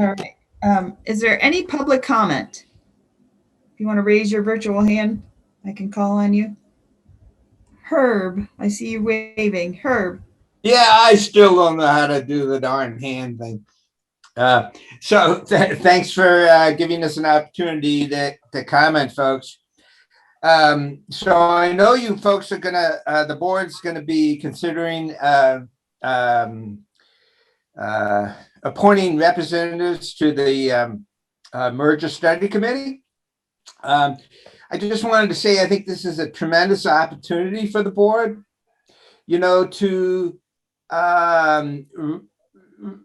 All right. Is there any public comment? If you want to raise your virtual hand, I can call on you. Herb, I see you waving. Herb. Yeah, I still don't know how to do the darn hand thing. Thanks for giving us an opportunity to comment, folks. So I know you folks are the board's gonna be considering appointing representatives to the merger study committee. I just wanted to say, I think this is a tremendous opportunity for the board, to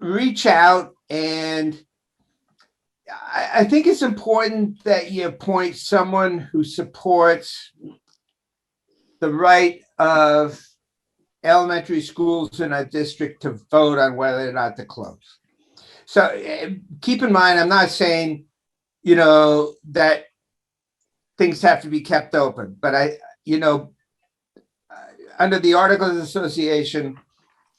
reach out, and I think it's important that you appoint someone who supports the right of elementary schools in our district to vote on whether or not to close. So keep in mind, I'm not saying, that things have to be kept open, but under the Articles of Association,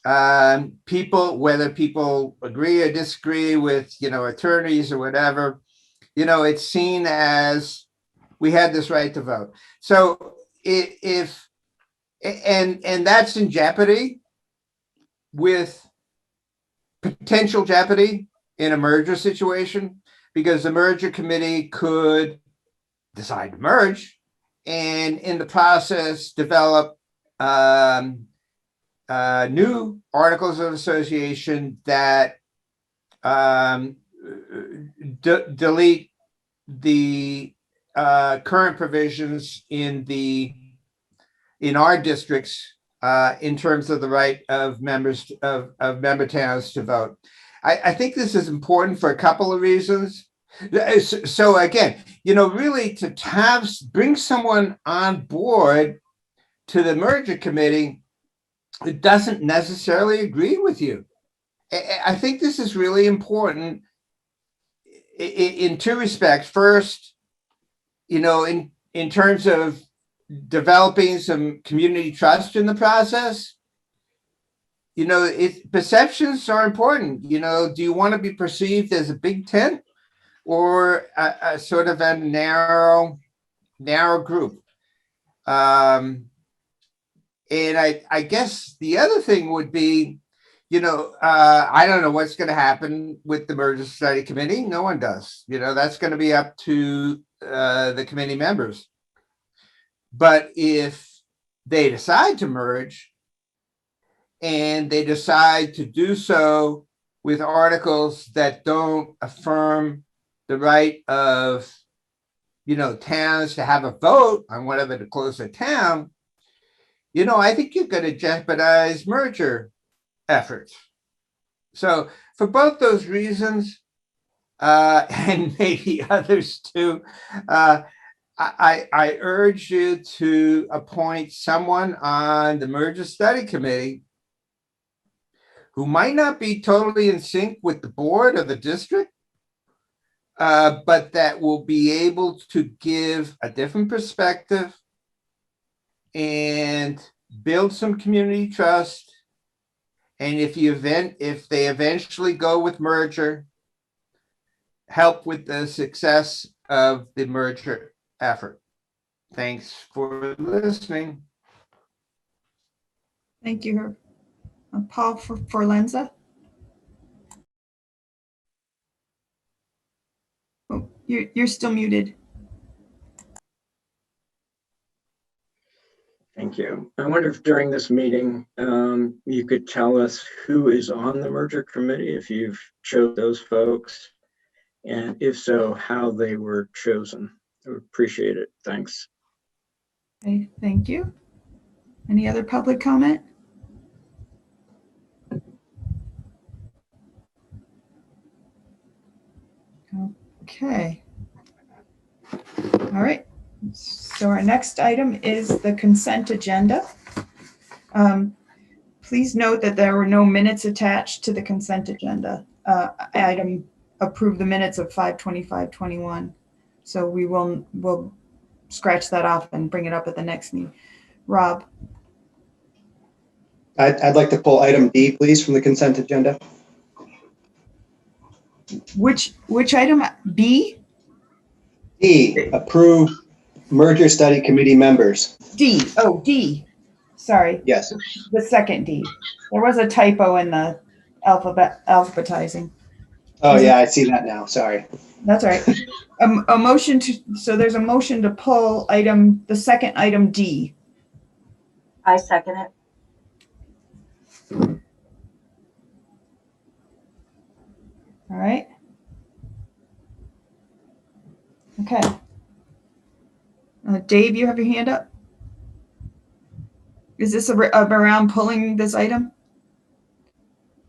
whether people agree or disagree with, attorneys or whatever, it's seen as we had this right to vote. So and that's in jeopardy, with potential jeopardy in a merger situation, because the merger committee could decide to merge and in the process develop new articles of association that delete the current provisions in our districts in terms of the right of members of member towns to vote. I think this is important for a couple of reasons. So again, really to bring someone on board to the merger committee that doesn't necessarily agree with you. I think this is really important in two respects. First, in terms of developing some community trust in the process. Perceptions are important. Do you want to be perceived as a big tent or a sort of a narrow group? And I guess the other thing would be, I don't know what's going to happen with the merger study committee. No one does. That's going to be up to the committee members. But if they decide to merge and they decide to do so with articles that don't affirm the right of, towns to have a vote on whether to close a town, I think you're going to jeopardize merger efforts. So for both those reasons, and maybe others too, I urge you to appoint someone on the merger study committee who might not be totally in sync with the board or the district, but that will be able to give a different perspective and build some community trust. And if they eventually go with merger, help with the success of the merger effort. Thanks for listening. Thank you, Herb. Paul Forlenza. Oh, you're still muted. Thank you. I wonder if during this meeting, you could tell us who is on the merger committee, if you've chose those folks, and if so, how they were chosen. I would appreciate it. Thanks. Okay, thank you. Any other public comment? Okay. All right. So our next item is the consent agenda. Please note that there were no minutes attached to the consent agenda. Item approve the minutes of 5/25/21. So we'll scratch that off and bring it up at the next meeting. Rob. I'd like to pull item D, please, from the consent agenda. Which item? B? D, approve merger study committee members. D. Oh, D. Sorry, Yes. the second D. There was a typo in the alphabetizing. Oh, yeah, I see that now. Sorry. That's all right. A motion to, so there's a motion to pull the second item D. I second it. All right. Okay. Dave, you have your hand up? Is this around pulling this item?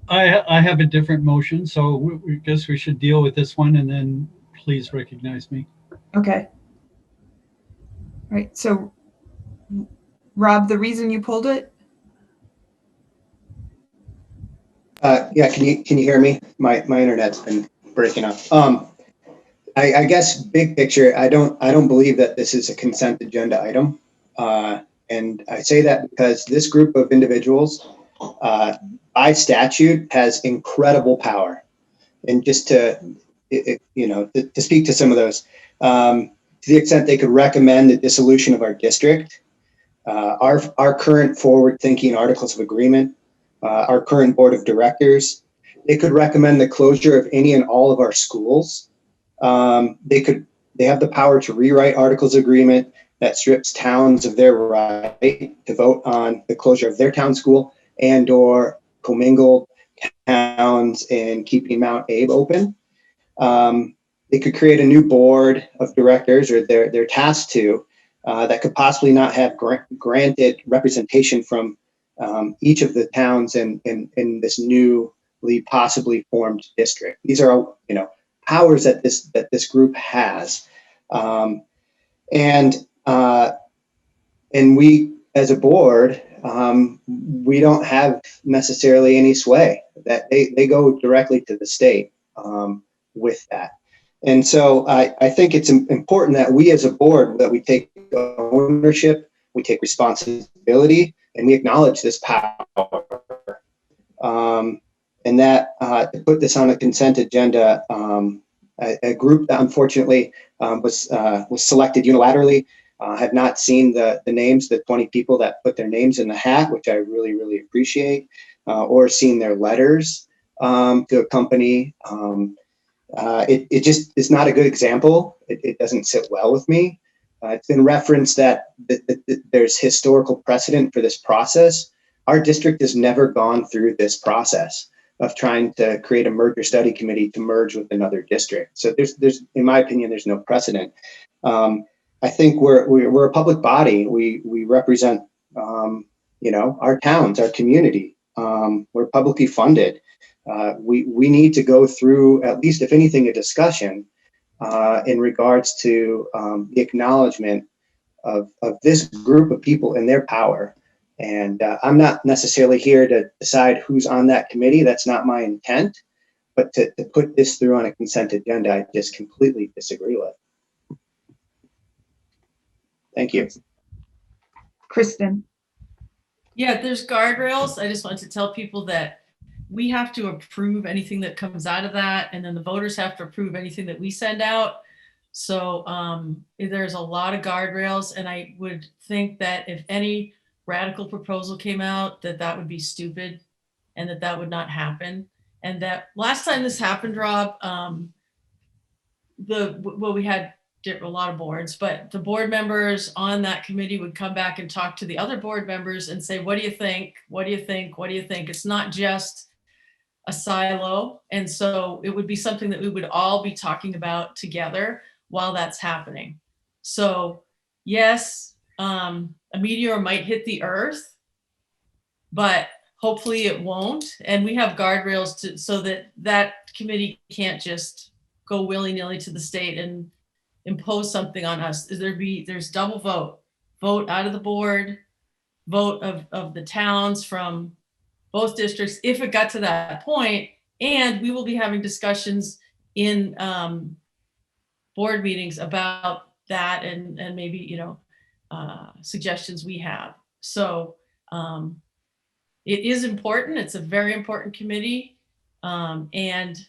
I have a different motion, so we guess we should deal with this one and then please recognize me. Okay. All right. So, Rob, the reason you pulled it? Yeah, can you hear me? My internet's been breaking up. I guess big picture, I don't believe that this is a consent agenda item. And I say that because this group of individuals, by statute, has incredible power. And just to speak to some of those, to the extent they could recommend the dissolution of our district, our current forward-thinking articles of agreement, our current board of directors, they could recommend the closure of any and all of our schools. They have the power to rewrite articles of agreement that strips towns of their right to vote on the closure of their town school and or commingled towns and keeping Mount Abe open. They could create a new board of directors, or they're tasked to, that could possibly not have granted representation from each of the towns in this newly possibly formed district. These are, powers that this group has, and we as a board, we don't have necessarily any sway. That they go directly to the state with that. And so I think it's important that we as a board, that we take ownership, we take responsibility, and we acknowledge this power. And that to put this on a consent agenda, a group that unfortunately was selected unilaterally, have not seen the names, the 20 people that put their names in the hat, which I really, really appreciate, or seen their letters to accompany. It just is not a good example. It doesn't sit well with me. It's been referenced that there's historical precedent for this process. Our district has never gone through this process of trying to create a merger study committee to merge with another district. So there's, in my opinion, there's no precedent. I think we're a public body. We represent, our towns, our community. We're publicly funded. We need to go through, at least if anything, a discussion in regards to the acknowledgement of this group of people and their power. And I'm not necessarily here to decide who's on that committee. That's not my intent. But to put this through on a consent agenda, I just completely disagree with. Thank you. Kristen. Yeah, there's guardrails. I just want to tell people that we have to approve anything that comes out of that, and then the voters have to approve anything that we send out. So there's a lot of guardrails, and I would think that if any radical proposal came out, that would be stupid, and that would not happen. And that last time this happened, Rob, we had a lot of boards, but the board members on that committee would come back and talk to the other board members and say, what do you think? What do you think? What do you think? It's not just a silo. And so it would be something that we would all be talking about together while that's happening. So yes, a meteor might hit the earth, but hopefully it won't. And we have guardrails so that committee can't just go willy-nilly to the state and impose something on us. There's double vote out of the board, vote of the towns from both districts if it got to that point. And we will be having discussions in board meetings about that and maybe suggestions we have. So it is important. It's a very important committee, and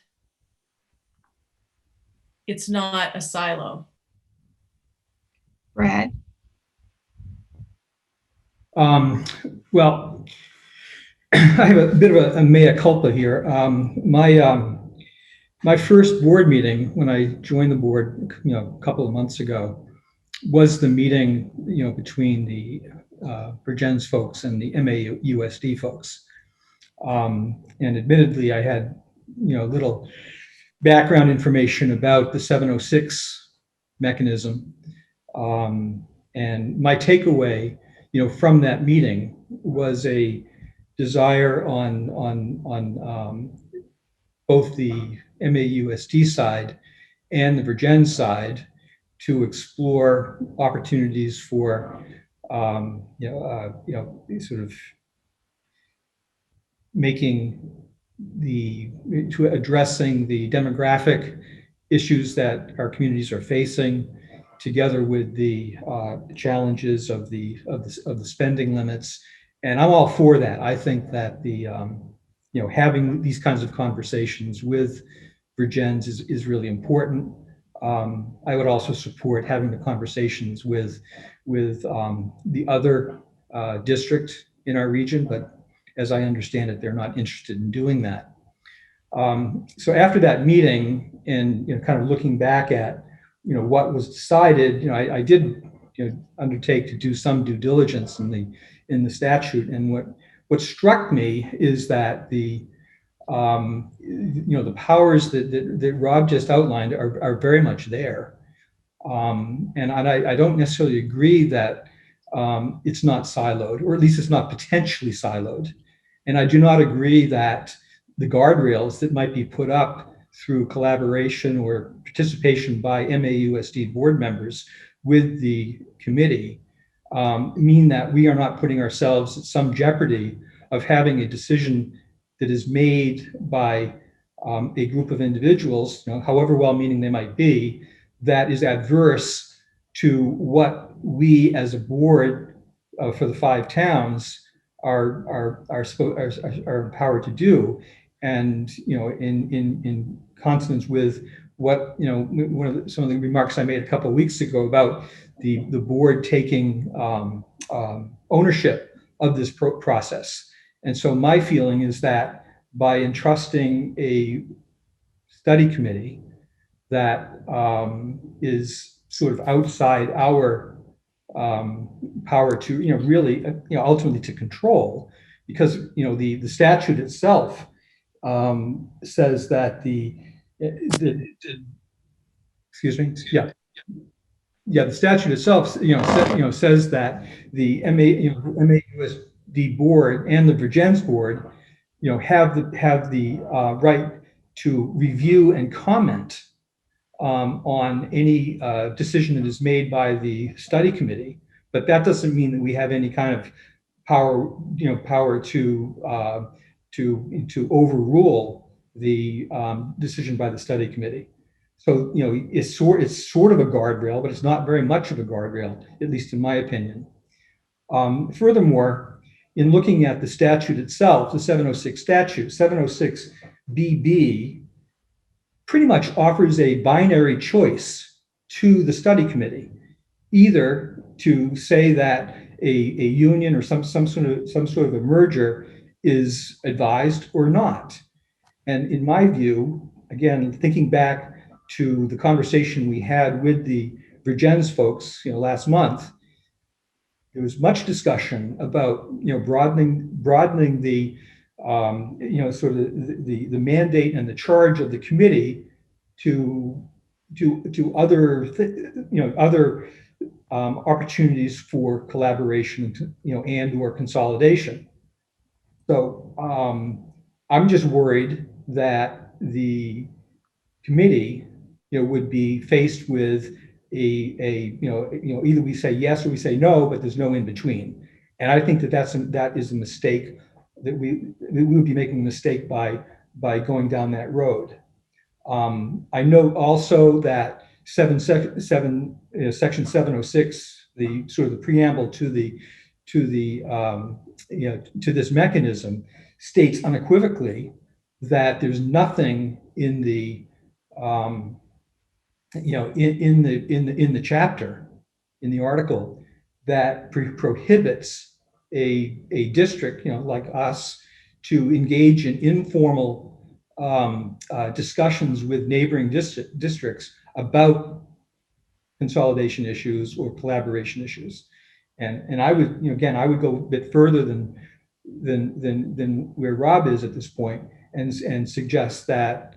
it's not a silo. Brad? Well, I have a bit of a mea culpa here. My first board meeting when I joined the board, a couple of months ago, was the meeting, between the Virgins folks and the MAUSD folks. And admittedly, I had, little background information about the 706 mechanism. And my takeaway, from that meeting was a desire on both the MAUSD side and the Virgin side to explore opportunities for, sort of addressing the demographic issues that our communities are facing, together with the challenges of the spending limits. And I'm all for that. I think that the having these kinds of conversations with Virgins is really important. I would also support having the conversations with the other district in our region, but as I understand it, they're not interested in doing that. So after that meeting, and kind of looking back at what was decided, I did undertake to do some due diligence in the statute, and what struck me is that the powers that Rob just outlined are very much there. And I don't necessarily agree that it's not siloed, or at least it's not potentially siloed. And I do not agree that the guardrails that might be put up through collaboration or participation by MAUSD board members with the committee mean that we are not putting ourselves at some jeopardy of having a decision that is made by a group of individuals, however well-meaning they might be, that is adverse to what we as a board for the 5 towns are empowered to do. And in consonance with what some of the remarks I made a couple of weeks ago about the board taking ownership of this process. And so my feeling is that by entrusting a study committee that is sort of outside our power to, really, ultimately to control, because, the statute itself says that excuse me, the statute itself, says that the MAUSD board and the Virgins board, have the right to review and comment on any decision that is made by the study committee. But that doesn't mean that we have any kind of power to overrule the decision by the study committee. So, it's sort of a guardrail, but it's not very much of a guardrail, at least in my opinion. Furthermore, in looking at the statute itself, the 706 statute, 706 BB pretty much offers a binary choice to the study committee, either to say that a union or some sort of a merger is advised or not. And in my view, again, thinking back to the conversation we had with the Virgins folks, last month, there was much discussion about, broadening the, sort of the mandate and the charge of the committee to other, other opportunities for collaboration, and or consolidation. So I'm just worried that the committee, would be faced with either we say yes or we say no, but there's no in between. And I think that is a mistake, that we would be making a mistake by going down that road. I know also that section 706, the sort of the preamble to this mechanism, states unequivocally that there's nothing in the in the chapter, in the article, that prohibits a district, like us, to engage in informal discussions with neighboring districts about consolidation issues or collaboration issues. And I would, again, I would go a bit further than where Rob is at this point, and suggest that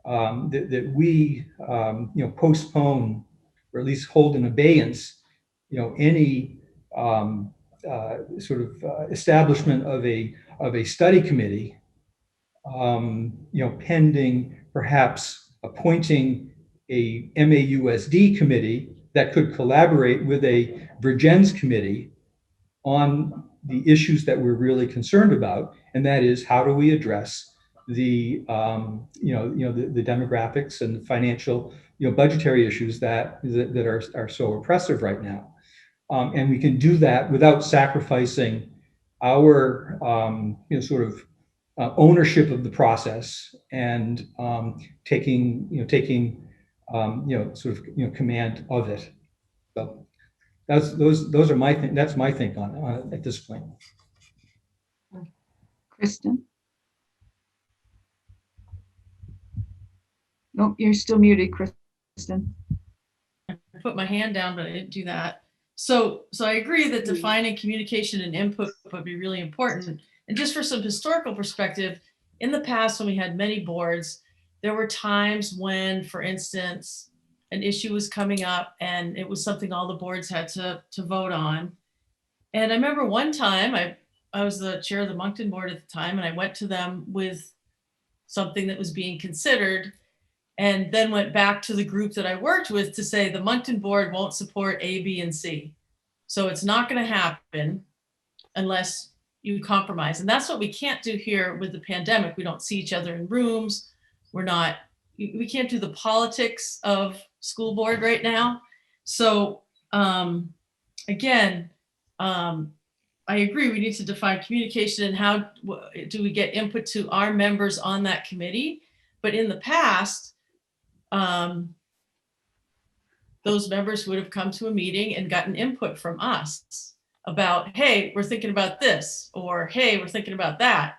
that we postpone, or at least hold in abeyance, any establishment of a study committee, pending perhaps appointing a MAUSD committee that could collaborate with a Virgens committee on the issues that we're really concerned about, and that is, how do we address the the demographics and the financial, budgetary issues that are so oppressive right now, and we can do that without sacrificing our ownership of the process, and taking command of it. So those are that's my think on it at this point. Kristen? Nope, you're still muted, Kristen. I put my hand down, but I didn't do that. So I agree that defining communication and input would be really important. And just for some historical perspective, in the past, when we had many boards, there were times when, for instance, an issue was coming up and it was something all the boards had to vote on. And I remember one time I was the chair of the Moncton board at the time, and I went to them with something that was being considered, and then went back to the group that I worked with to say the Moncton board won't support A, B, and C. So it's not going to happen unless you compromise. And that's what we can't do here with the pandemic. We don't see each other in rooms. We can't do the politics of school board right now. So again, I agree, we need to define communication and how do we get input to our members on that committee. But in the past, those members would have come to a meeting and gotten input from us about, hey, we're thinking about this, or hey, we're thinking about that.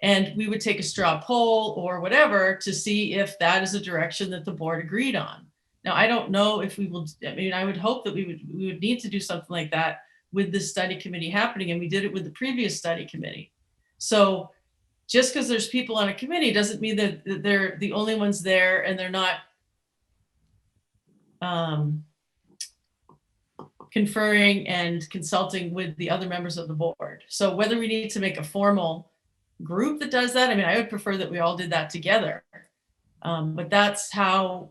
And we would take a straw poll or whatever to see if that is a direction that the board agreed on. Now, I don't know if we will, I would hope that we would need to do something like that with this study committee happening, and we did it with the previous study committee. So just because there's people on a committee doesn't mean that they're the only ones there and they're not conferring and consulting with the other members of the board. So whether we need to make a formal group that does that, I would prefer that we all did that together. But that's how,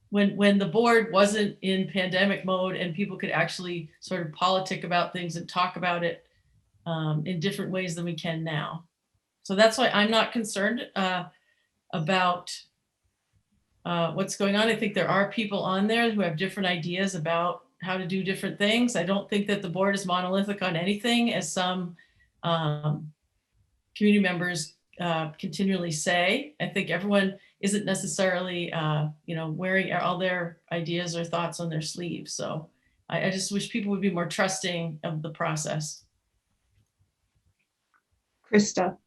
when the board wasn't in pandemic mode and people could actually sort of politic about things and talk about it in different ways than we can now. So that's why I'm not concerned about what's going on. I think there are people on there who have different ideas about how to do different things. I don't think that the board is monolithic on anything, as some community members continually say. I think everyone isn't necessarily, wearing all their ideas or thoughts on their sleeves. So I just wish people would be more trusting of the process. Krista?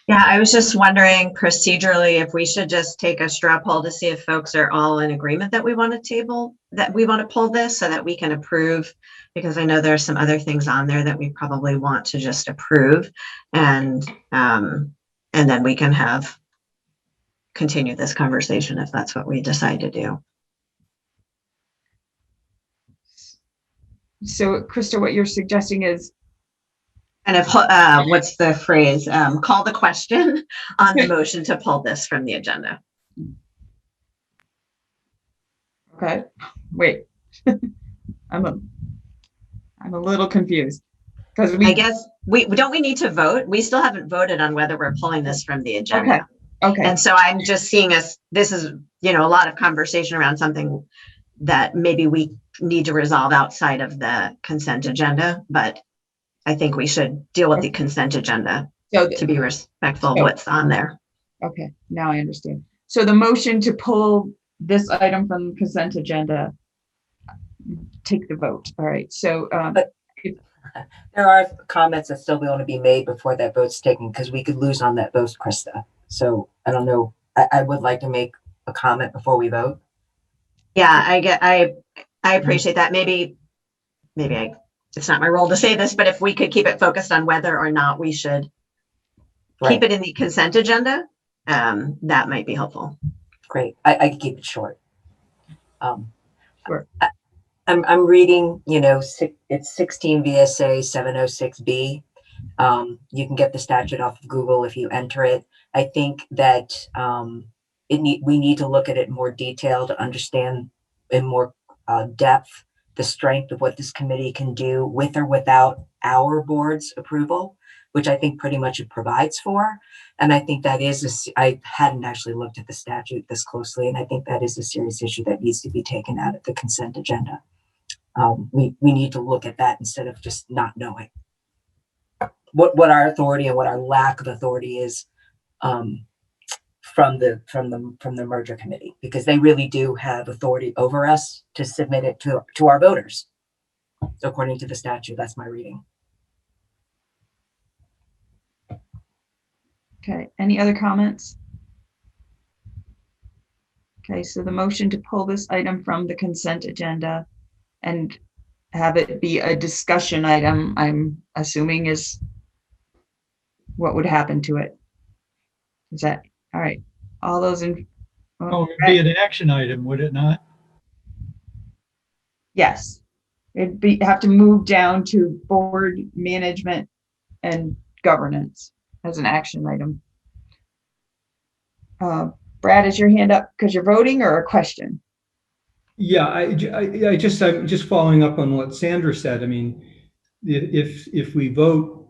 Yeah, I was just wondering procedurally if we should just take a straw poll to see if folks are all in agreement that we want to pull this so that we can approve, because I know there are some other things on there that we probably want to just approve, and then we can continue this conversation if that's what we decide to do. So Krista, what you're suggesting is kind of what's the phrase? Call the question on the motion to pull this from the agenda. okay. Wait, I'm a little confused because I guess we need to vote. We still haven't voted on whether we're pulling this from the agenda. Okay. And so I'm just seeing this is a lot of conversation around something that maybe we need to resolve outside of the consent agenda, but I think we should deal with the consent agenda to be respectful of what's on there. Okay, now I understand. So the motion to pull this item from the consent agenda, take the vote. All right, so, There are comments that still want to be made before that vote's taken, because we could lose on that vote, Krista. So I don't know. I would like to make a comment before we vote. Yeah, I appreciate that. Maybe it's not my role to say this, but if we could keep it focused on whether or not we should keep Right. it in the consent agenda, that might be helpful. Great. I can keep it short. Sure. I'm reading, it's 16 VSA 706B. You can get the statute off of Google if you enter it. I think that we need to look at it in more detail to understand in more depth the strength of what this committee can do with or without our board's approval, which I think pretty much it provides for. And I think that I hadn't actually looked at the statute this closely, and I think that is a serious issue that needs to be taken out of the consent agenda. We need to look at that instead of just not knowing what our authority and what our lack of authority is from the merger committee, because they really do have authority over us to submit it to our voters according to the statute. That's my reading. okay, any other comments? Okay, so the motion to pull this item from the consent agenda and have it be a discussion item, I'm assuming, is what would happen to it. Is that, all right, all those in? Oh, it'd be an action item, would it not? Yes, have to move down to board management and governance as an action item. Brad, is your hand up because you're voting, or a question? Yeah, I'm just following up on what Sandra said. I mean, if we vote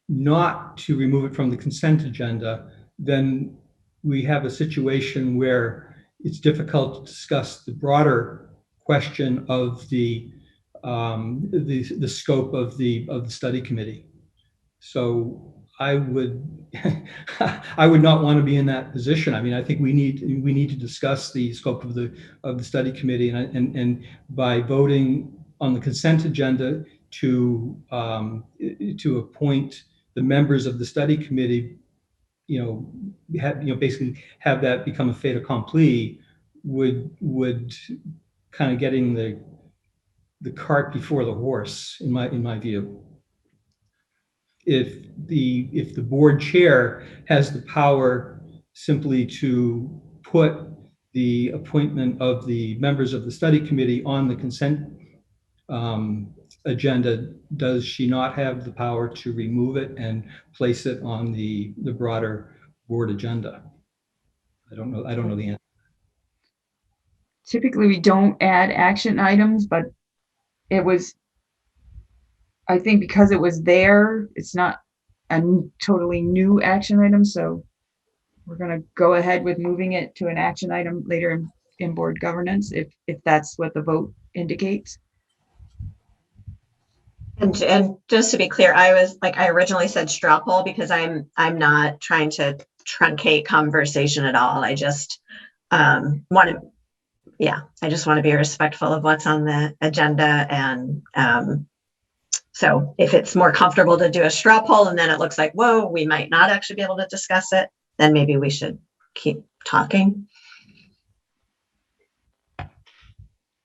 not to remove it from the consent agenda, then we have a situation where it's difficult to discuss the broader question of the scope of the study committee. So I would I would not want to be in that position. I mean, I think we need to discuss the scope of the study committee, and by voting on the consent agenda to appoint the members of the study committee, basically have that become a fait accompli, would kind of getting the cart before the horse, in my view. If the board chair has the power simply to put the appointment of the members of the study committee on the consent agenda, does she not have the power to remove it and place it on the broader board agenda? I don't know the answer. Typically, we don't add action items, but I think because it was there, it's not a totally new action item, so we're going to go ahead with moving it to an action item later in board governance, if that's what the vote indicates. And just to be clear, I originally said straw poll because I'm not trying to truncate conversation at all. I just want to be respectful of what's on the agenda. And so if it's more comfortable to do a straw poll and then it looks like, whoa, we might not actually be able to discuss it, then maybe we should keep talking.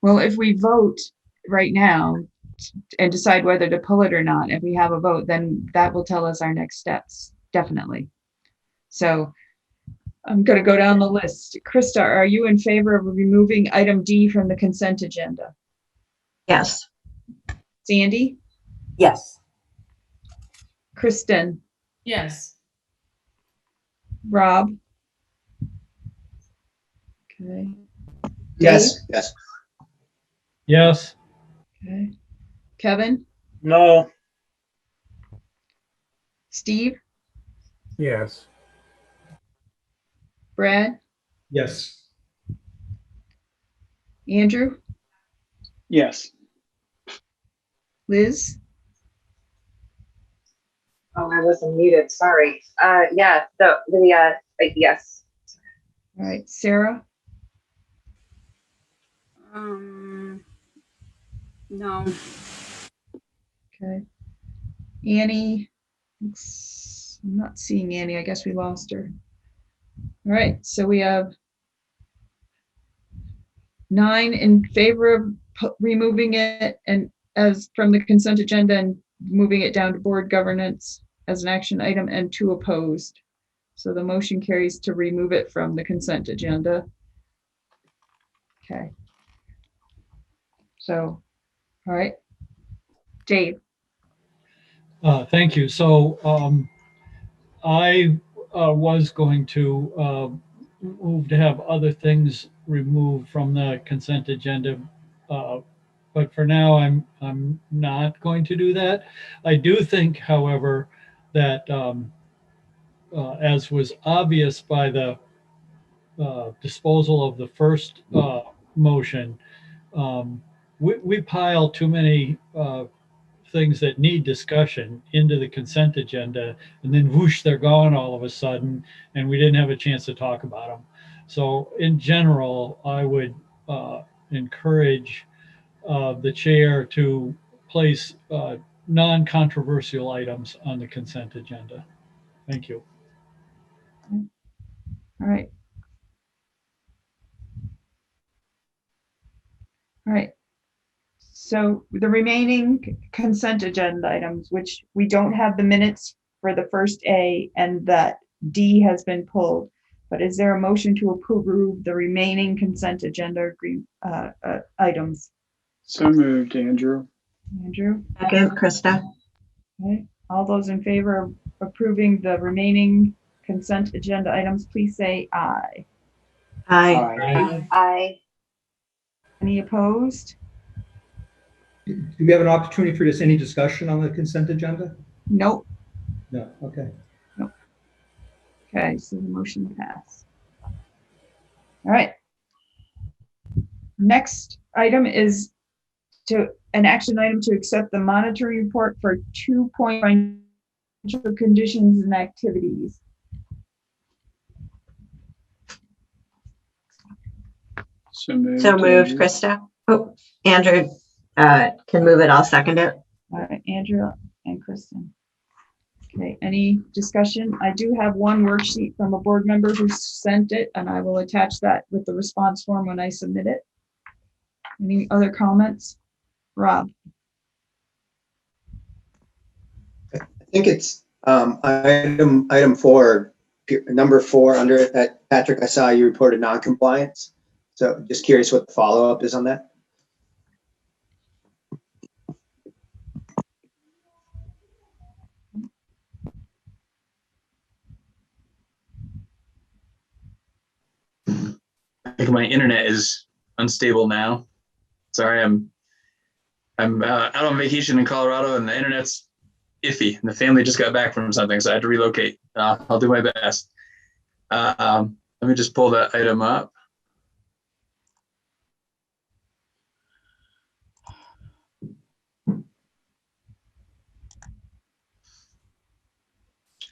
Well, if we vote right now and decide whether to pull it or not, if we have a vote, then that will tell us our next steps, definitely. So I'm going to go down the list. Krista, are you in favor of removing item D from the consent agenda? Yes. Sandy? Yes. Kristen? Yes. Rob? Okay. Yes. Yes. Okay. Kevin? No. Steve? Yes. Brad? Yes. Andrew? Yes. Liz? Oh, I wasn't muted. Sorry. Yeah. So Yes. All right, Sarah, No. okay. Annie, I'm not seeing Annie. I guess we lost her. All right, so we have 9 in favor of removing it and as from the consent agenda and moving it down to board governance as an action item, and 2 opposed. So the motion carries to remove it from the consent agenda. Okay. So, all right. Dave, Thank you. So I was going to move to have other things removed from the consent agenda, but for now I'm not going to do that. I do think, however, that as was obvious by the disposal of the first motion, we pile too many things that need discussion into the consent agenda, and then whoosh, they're gone all of a sudden, and we didn't have a chance to talk about them. So in general, I would encourage the chair to place non-controversial items on the consent agenda. Thank you. all right. All right. So the remaining consent agenda items, which we don't have the minutes for the first A and that D has been pulled, but is there a motion to approve the remaining consent agenda items? So moved, Andrew. Andrew? Second, Krista. Okay. All those in favor of approving the remaining consent agenda items, please say aye. Aye. Aye. Any opposed? Do we have an opportunity for just any discussion on the consent agenda? Nope. No, okay. Okay, so the motion passed. All right. Next item is an action item to accept the monitoring report for 2-point financial conditions and activities. So moved. So moved, Andrew. Krista. Oh, Andrew can move it. I'll second it. All right, Andrew and Kristen. Okay, any discussion? I do have one worksheet from a board member who sent it, and I will attach that with the response form when I submit it. Any other comments? Rob? I think it's item 4, number 4 under that. Patrick, I saw you reported non-compliance. So just curious what the follow-up is on that. I think my internet is unstable now. Sorry, I'm out on vacation in Colorado and the internet's iffy, and the family just got back from something, so I had to relocate. I'll do my best. Let me just pull that item up.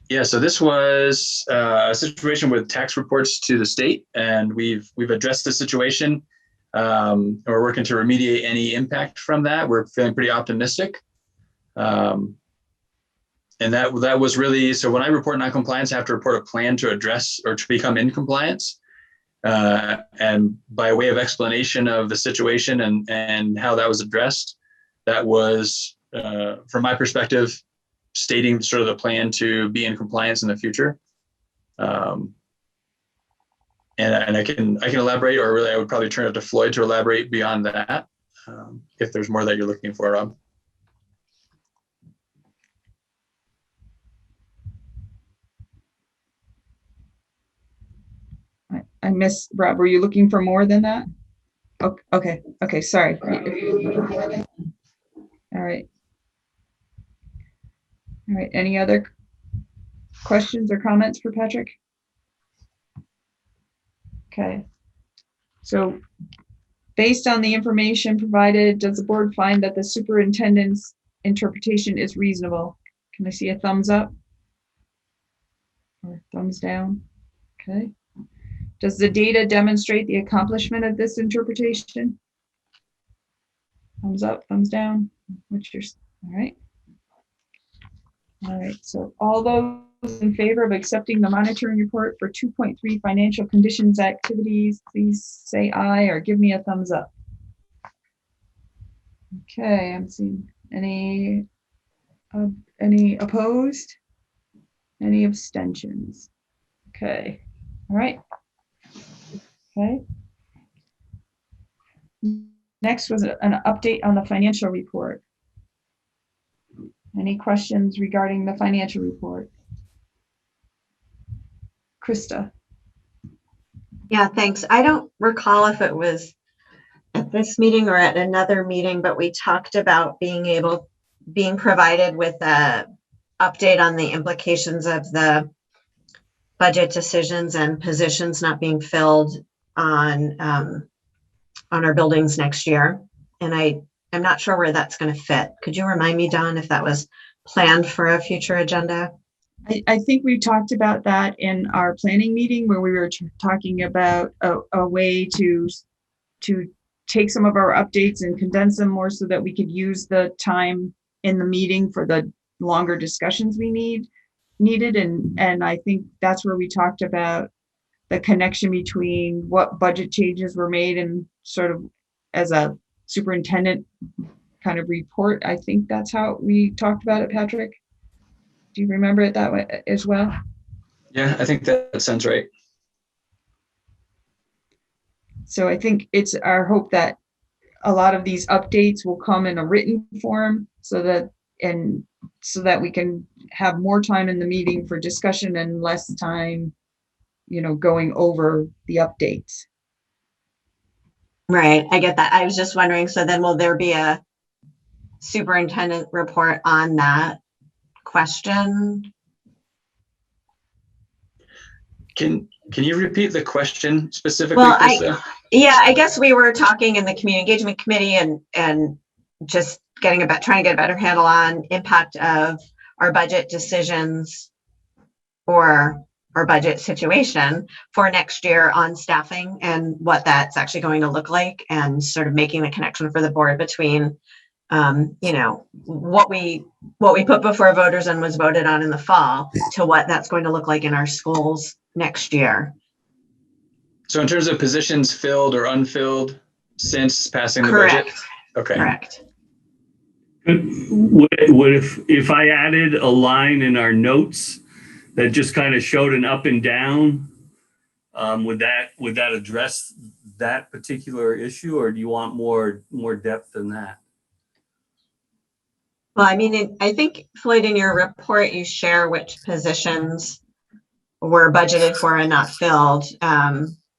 Yeah, so this was a situation with tax reports to the state, and we've addressed the situation. We're working to remediate any impact from that. We're feeling pretty optimistic. And that was really, so when I report non-compliance, I have to report a plan to address or to become in compliance. And by way of explanation of the situation and how that was addressed, that was, from my perspective, stating sort of the plan to be in compliance in the future. And I can elaborate, or really I would probably turn it to Floyd to elaborate beyond that, if there's more that you're looking for, Rob. I missed, Rob, were you looking for more than that? Okay, sorry. All right. All right, any other questions or comments for Patrick? Okay. So based on the information provided, does the board find that the superintendent's interpretation is reasonable? Can I see a thumbs up? Or thumbs down? Okay. Does the data demonstrate the accomplishment of this interpretation? Thumbs up, thumbs down. What's your, all right. All right, so all those in favor of accepting the monitoring report for 2.3 financial conditions activities, please say aye or give me a thumbs up. Okay, I'm seeing any opposed? Any abstentions? Okay, all right. Okay. Next was an update on the financial report. Any questions regarding the financial report? Krista? Yeah, thanks. I don't recall if it was at this meeting or at another meeting, but we talked about being provided with a update on the implications of the budget decisions and positions not being filled on our buildings next year. And I'm not sure where that's going to fit. Could you remind me, Dawn, if that was planned for a future agenda? I think we talked about that in our planning meeting where we were talking about a way to take some of our updates and condense them more so that we could use the time in the meeting for the longer discussions we needed. And I think that's where we talked about the connection between what budget changes were made and sort of as a superintendent kind of report. I think that's how we talked about it, Patrick. Do you remember it that way as well? Yeah, I think that sounds right. So I think it's our hope that a lot of these updates will come in a written form so that we can have more time in the meeting for discussion and less time, going over the updates. Right, I get that. I was just wondering, so then will there be a superintendent report on that question? Can you repeat the question specifically, Well, Krista? I guess we were talking in the community engagement committee and just trying to get a better handle on impact of our budget decisions or our budget situation for next year on staffing and what that's actually going to look like, and sort of making the connection for the board between what we put before voters and was voted on in the fall to what that's going to look like in our schools next year. So in terms of positions filled or unfilled since passing the Correct. budget? Okay. Correct. What if I added a line in our notes that just kind of showed an up and down? Would that address that particular issue, or do you want more depth than that? Well, I mean, I think, Floyd, in your report, you share which positions were budgeted for and not filled.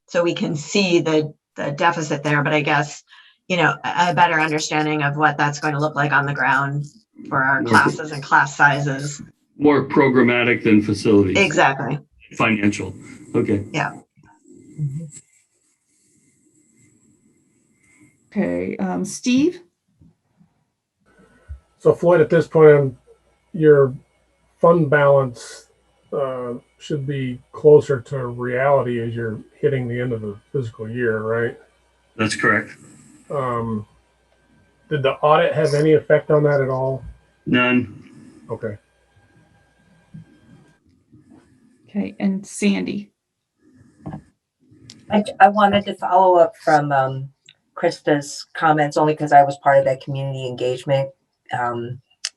So we can see the deficit there, but I guess, a better understanding of what that's going to look like on the ground for our classes and class sizes. More programmatic than facilities. Exactly. Financial. Okay. Yeah. Okay, Steve? So Floyd, at this point, your fund balance should be closer to reality as you're hitting the end of the fiscal year, right? That's correct. Did the audit have any effect on that at all? None. Okay. Okay, and Sandy? I wanted to follow up from Krista's comments, only because I was part of that community engagement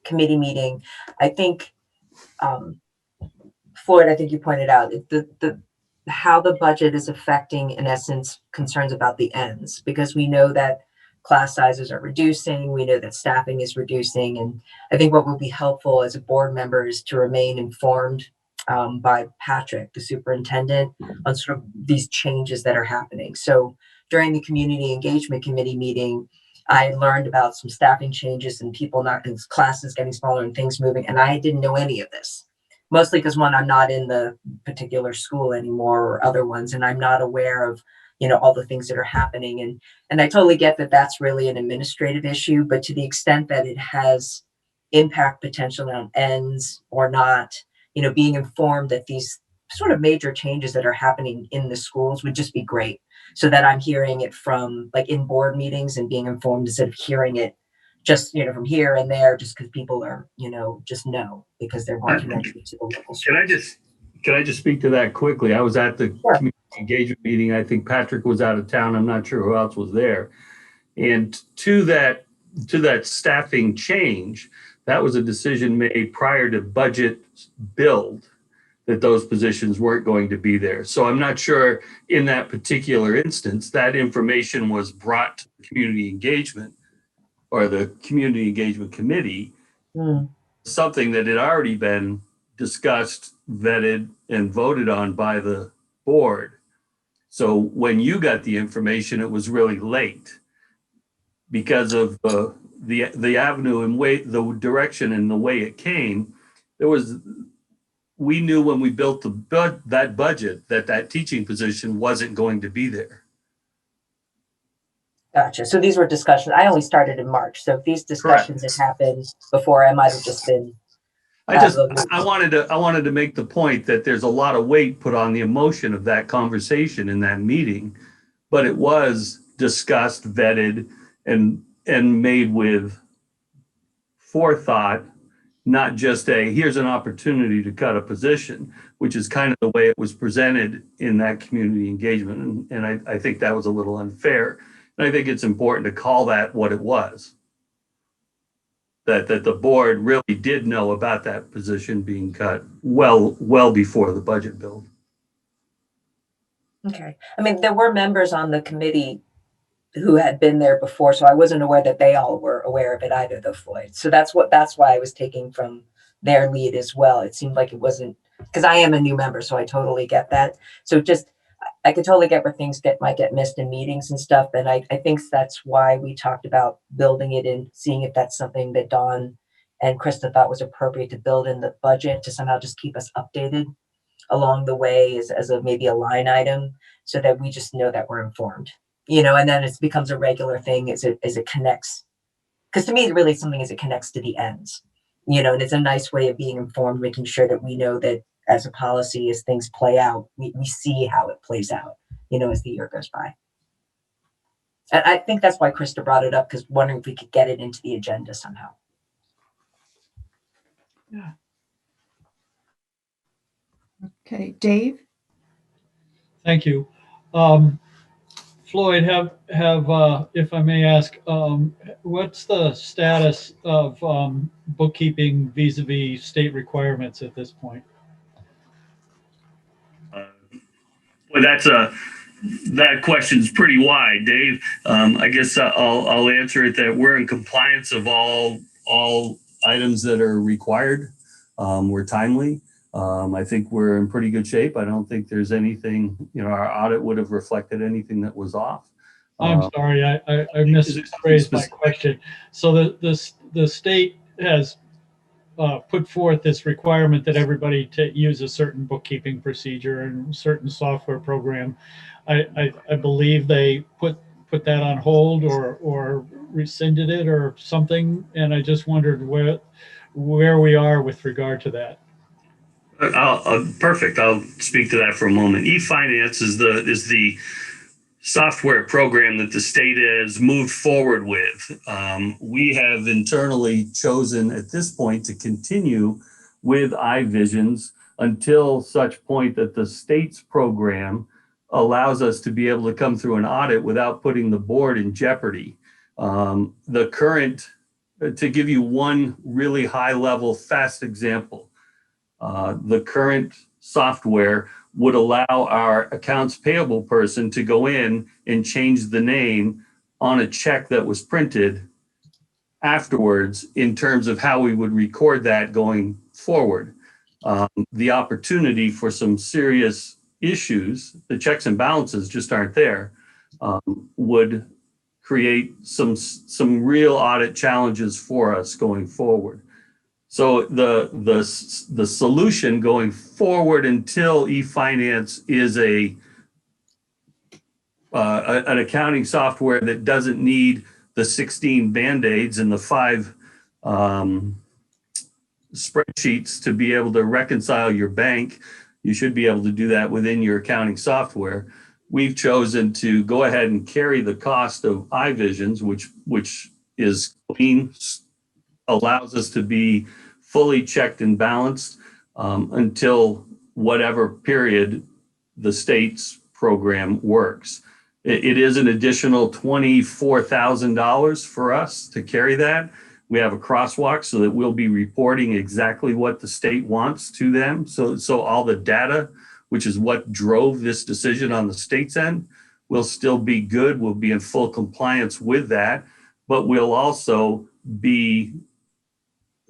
committee meeting. I think, Floyd, I think you pointed out how the budget is affecting, in essence, concerns about the ends, because we know that class sizes are reducing, we know that staffing is reducing, and I think what will be helpful as a board member is to remain informed by Patrick, the superintendent, on sort of these changes that are happening. So during the community engagement committee meeting, I learned about some staffing changes and people not in classes getting smaller and things moving, and I didn't know any of this. Mostly because, one, I'm not in the particular school anymore, or other ones, and I'm not aware of, all the things that are happening. And I totally get that that's really an administrative issue, but to the extent that it has impact potentially on ends or not, being informed that these sort of major changes that are happening in the schools would just be great, so that I'm hearing it from like in board meetings and being informed instead of hearing it just, from here and there, just because people are, just know because they're more connected to the local schools. Can I just speak to that quickly? I was at the Sure. community engagement meeting. I think Patrick was out of town. I'm not sure who else was there. And to that staffing change, that was a decision made prior to budget build that those positions weren't going to be there. So I'm not sure in that particular instance, that information was brought to the community engagement or the community engagement committee, something that had already been discussed, vetted, and voted on by the board. So when you got the information, it was really late because of the avenue and way, the direction and the way it came. We knew when we built that budget that teaching position wasn't going to be there. Gotcha. So these were discussions. I only started in March. So if these discussions had happened before, I might have just been. I wanted to make the point that there's a lot of weight put on the emotion of that conversation in that meeting, but it was discussed, vetted, and made with forethought, not just here's an opportunity to cut a position, which is kind of the way it was presented in that community engagement. And I think that was a little unfair. And I think it's important to call that what it was. That the board really did know about that position being cut well before the budget build. Okay. I mean, there were members on the committee who had been there before, so I wasn't aware that they all were aware of it either, though, Floyd. So that's why I was taking from their lead as well. It seemed like it wasn't, because I am a new member, so I totally get that. So I could totally get where things might get missed in meetings and stuff. And I think that's why we talked about building it in, seeing if that's something that Dawn and Krista thought was appropriate to build in the budget to somehow just keep us updated along the way as maybe a line item, so that we just know that we're informed, and then it becomes a regular thing as it connects. Because to me, really something as it connects to the ends, and it's a nice way of being informed, making sure that we know that as a policy, as things play out, we see how it plays out, as the year goes by. And I think that's why Krista brought it up, because wondering if we could get it into the agenda somehow. Yeah. Okay, Dave? Thank you. Floyd, if I may ask, what's the status of bookkeeping vis-a-vis state requirements at this point? Well, that question's pretty wide, Dave. I guess I'll answer it that we're in compliance of all items that are required. We're timely. I think we're in pretty good shape. I don't think there's anything, our audit would have reflected anything that was off. I'm sorry, I misphrased my question. So the state has put forth this requirement that everybody use a certain bookkeeping procedure and certain software program. I believe they put that on hold or rescinded it or something, and I just wondered where we are with regard to that. Perfect. I'll speak to that for a moment. eFinance is the software program that the state has moved forward with. We have internally chosen at this point to continue with iVisions until such point that the state's program allows us to be able to come through an audit without putting the board in jeopardy. To give you one really high level, fast example, the current software would allow our accounts payable person to go in and change the name on a check that was printed afterwards in terms of how we would record that going forward. The opportunity for some serious issues, the checks and balances just aren't there, would create some real audit challenges for us going forward. So the solution going forward until eFinance is an accounting software that doesn't need the 16 Band-Aids and the 5 spreadsheets to be able to reconcile your bank You should be able to do that within your accounting software. We've chosen to go ahead and carry the cost of iVisions, which is clean, allows us to be fully checked and balanced until whatever period the state's program works. It is an additional $24,000 for us to carry that. We have a crosswalk so that we'll be reporting exactly what the state wants to them. So all the data, which is what drove this decision on the state's end, will still be good. We'll be in full compliance with that, but we'll also be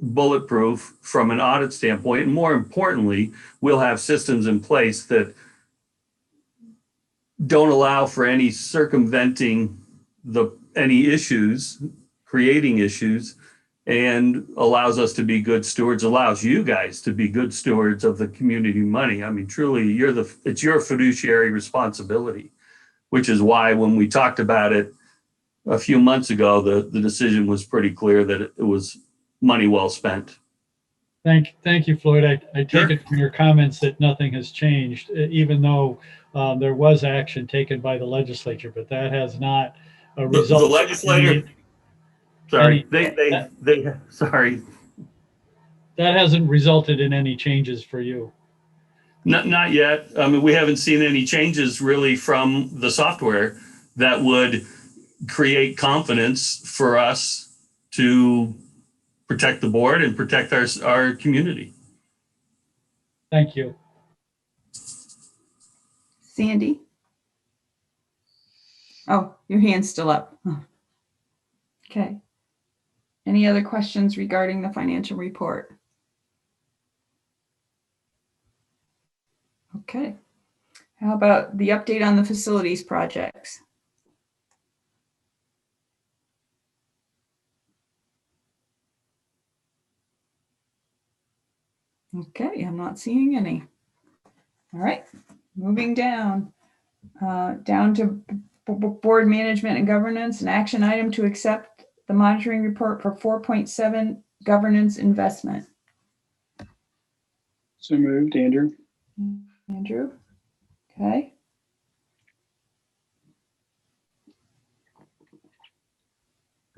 bulletproof from an audit standpoint. And more importantly, we'll have systems in place that don't allow for any circumventing any issues, creating issues, and allows us to be good stewards, allows you guys to be good stewards of the community money. I mean, truly, it's your fiduciary responsibility, which is why when we talked about it a few months ago, the decision was pretty clear that it was money well spent. Thank you, Floyd. I take Sure. it from your comments that nothing has changed, even though there was action taken by the legislature, but that has not resulted. The legislator, sorry, sorry, that hasn't resulted in any changes for you. not yet. I mean, we haven't seen any changes really from the software that would create confidence for us to protect the board and protect our community. Thank you. Sandy? Oh, your hand's still up. Okay. Any other questions regarding the financial report? Okay. How about the update on the facilities projects? Okay, I'm not seeing any. All right, moving down to board management and governance, an action item to accept the monitoring report for 4.7 governance investment. So moved, Andrew. Andrew, okay.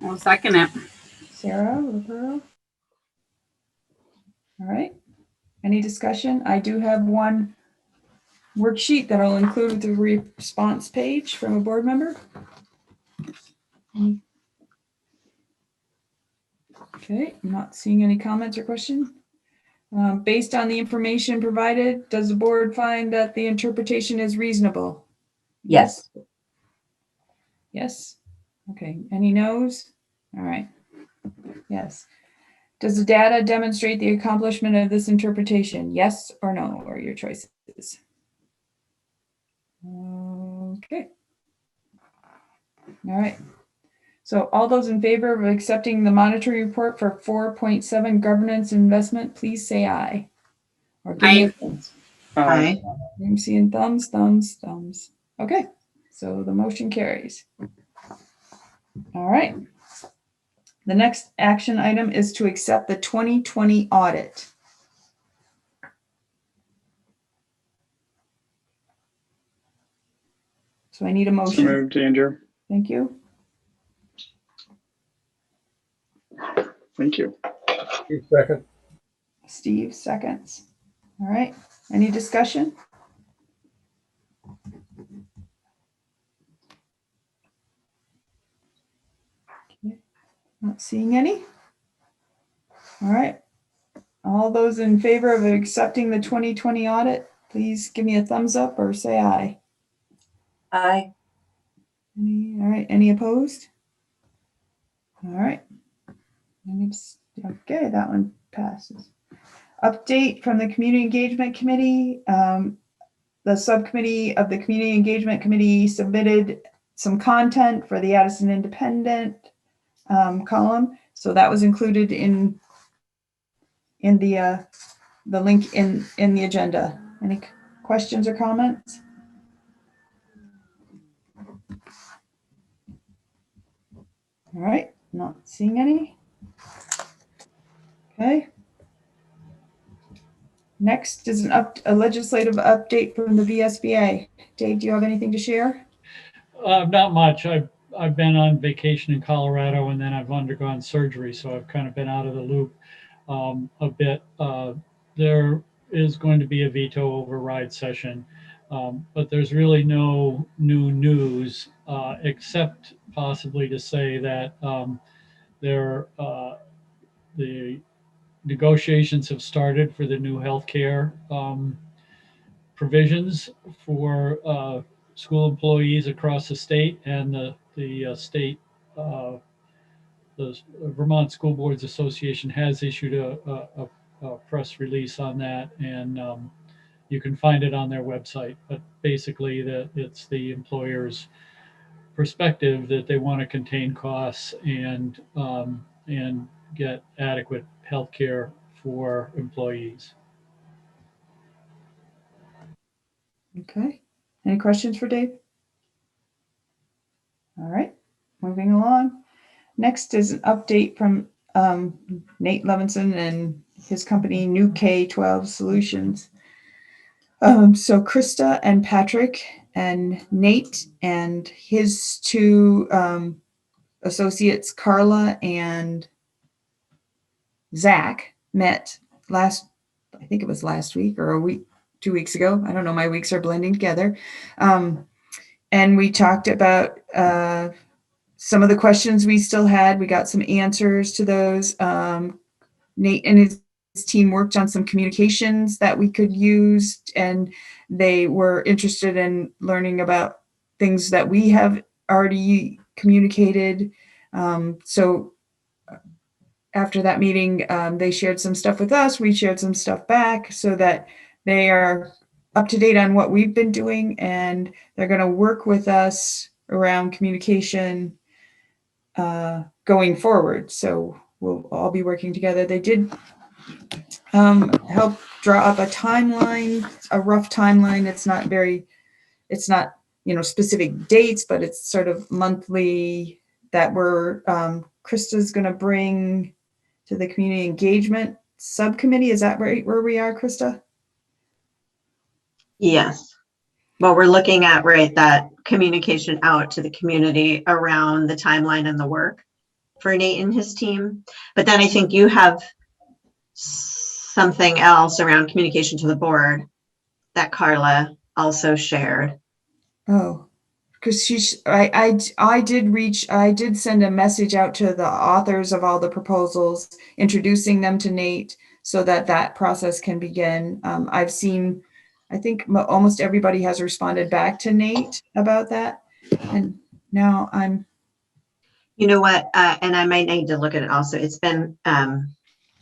I'll second it. Sarah Rivero. All right. Any discussion? I do have one worksheet that I'll include with the response page from a board member. Okay, I'm not seeing any comments or questions. Based on the information provided, does the board find that the interpretation is reasonable? Yes. Yes. Okay. Any no's? All right. Yes. Does the data demonstrate the accomplishment of this interpretation? Yes or no, or your choices. Okay. All right. So all those in favor of accepting the monitoring report for 4.7 governance investment, please say aye. Or give me a thumbs. Aye. I'm seeing thumbs, thumbs, thumbs. Okay. So the motion carries. All right. The next action item is to accept the 2020 audit. So I need a So motion. moved, Andrew. Thank you. Thank you. Second. Steve seconds. All right. Any discussion? Okay. Not seeing any. All right. All those in favor of accepting the 2020 audit, please give me a thumbs up or say aye. Aye. All right. Any opposed? All right. Okay, that one passes. Update from the Community Engagement Committee. The subcommittee of the Community Engagement Committee submitted some content for the Addison Independent column. So that was included in the link in the agenda. Any questions or comments? All right, not seeing any. Okay. Next is a legislative update from the VSBA. Dave, do you have anything to share? Not much. I've been on vacation in Colorado, and then I've undergone surgery, so I've kind of been out of the loop a bit. There is going to be a veto override session, but there's really no new news except possibly to say that the negotiations have started for the new healthcare provisions for school employees across the state, and the state, the Vermont School Boards Association has issued a press release on that, and you can find it on their website. But basically, it's the employer's perspective that they want to contain costs and get adequate health care for employees. Okay. Any questions for Dave? All right, moving along. Next is an update from Nate Levinson and his company, New K-12 Solutions. So Krista and Patrick and Nate and his two associates, Carla and Zach, met I think it was last week or a week, 2 weeks ago. I don't know, my weeks are blending together. And we talked about some of the questions we still had. We got some answers to those. Nate and his team worked on some communications that we could use, and they were interested in learning about things that we have already communicated. So after that meeting, they shared some stuff with us. We shared some stuff back so that they are up to date on what we've been doing, and they're going to work with us around communication going forward. So we'll all be working together. They did help draw up a timeline, a rough timeline. It's not, specific dates, but it's sort of monthly that Krista's going to bring to the community engagement subcommittee. Is that right where we are, Krista? Yes. Well, we're looking at, right, that communication out to the community around the timeline and the work for Nate and his team. But then I think you have something else around communication to the board that Carla also shared. Oh, because I did send a message out to the authors of all the proposals, introducing them to Nate so that process can begin. I've seen, I think almost everybody has responded back to Nate about that. And now You know what, and I might need to look at it also. It's been a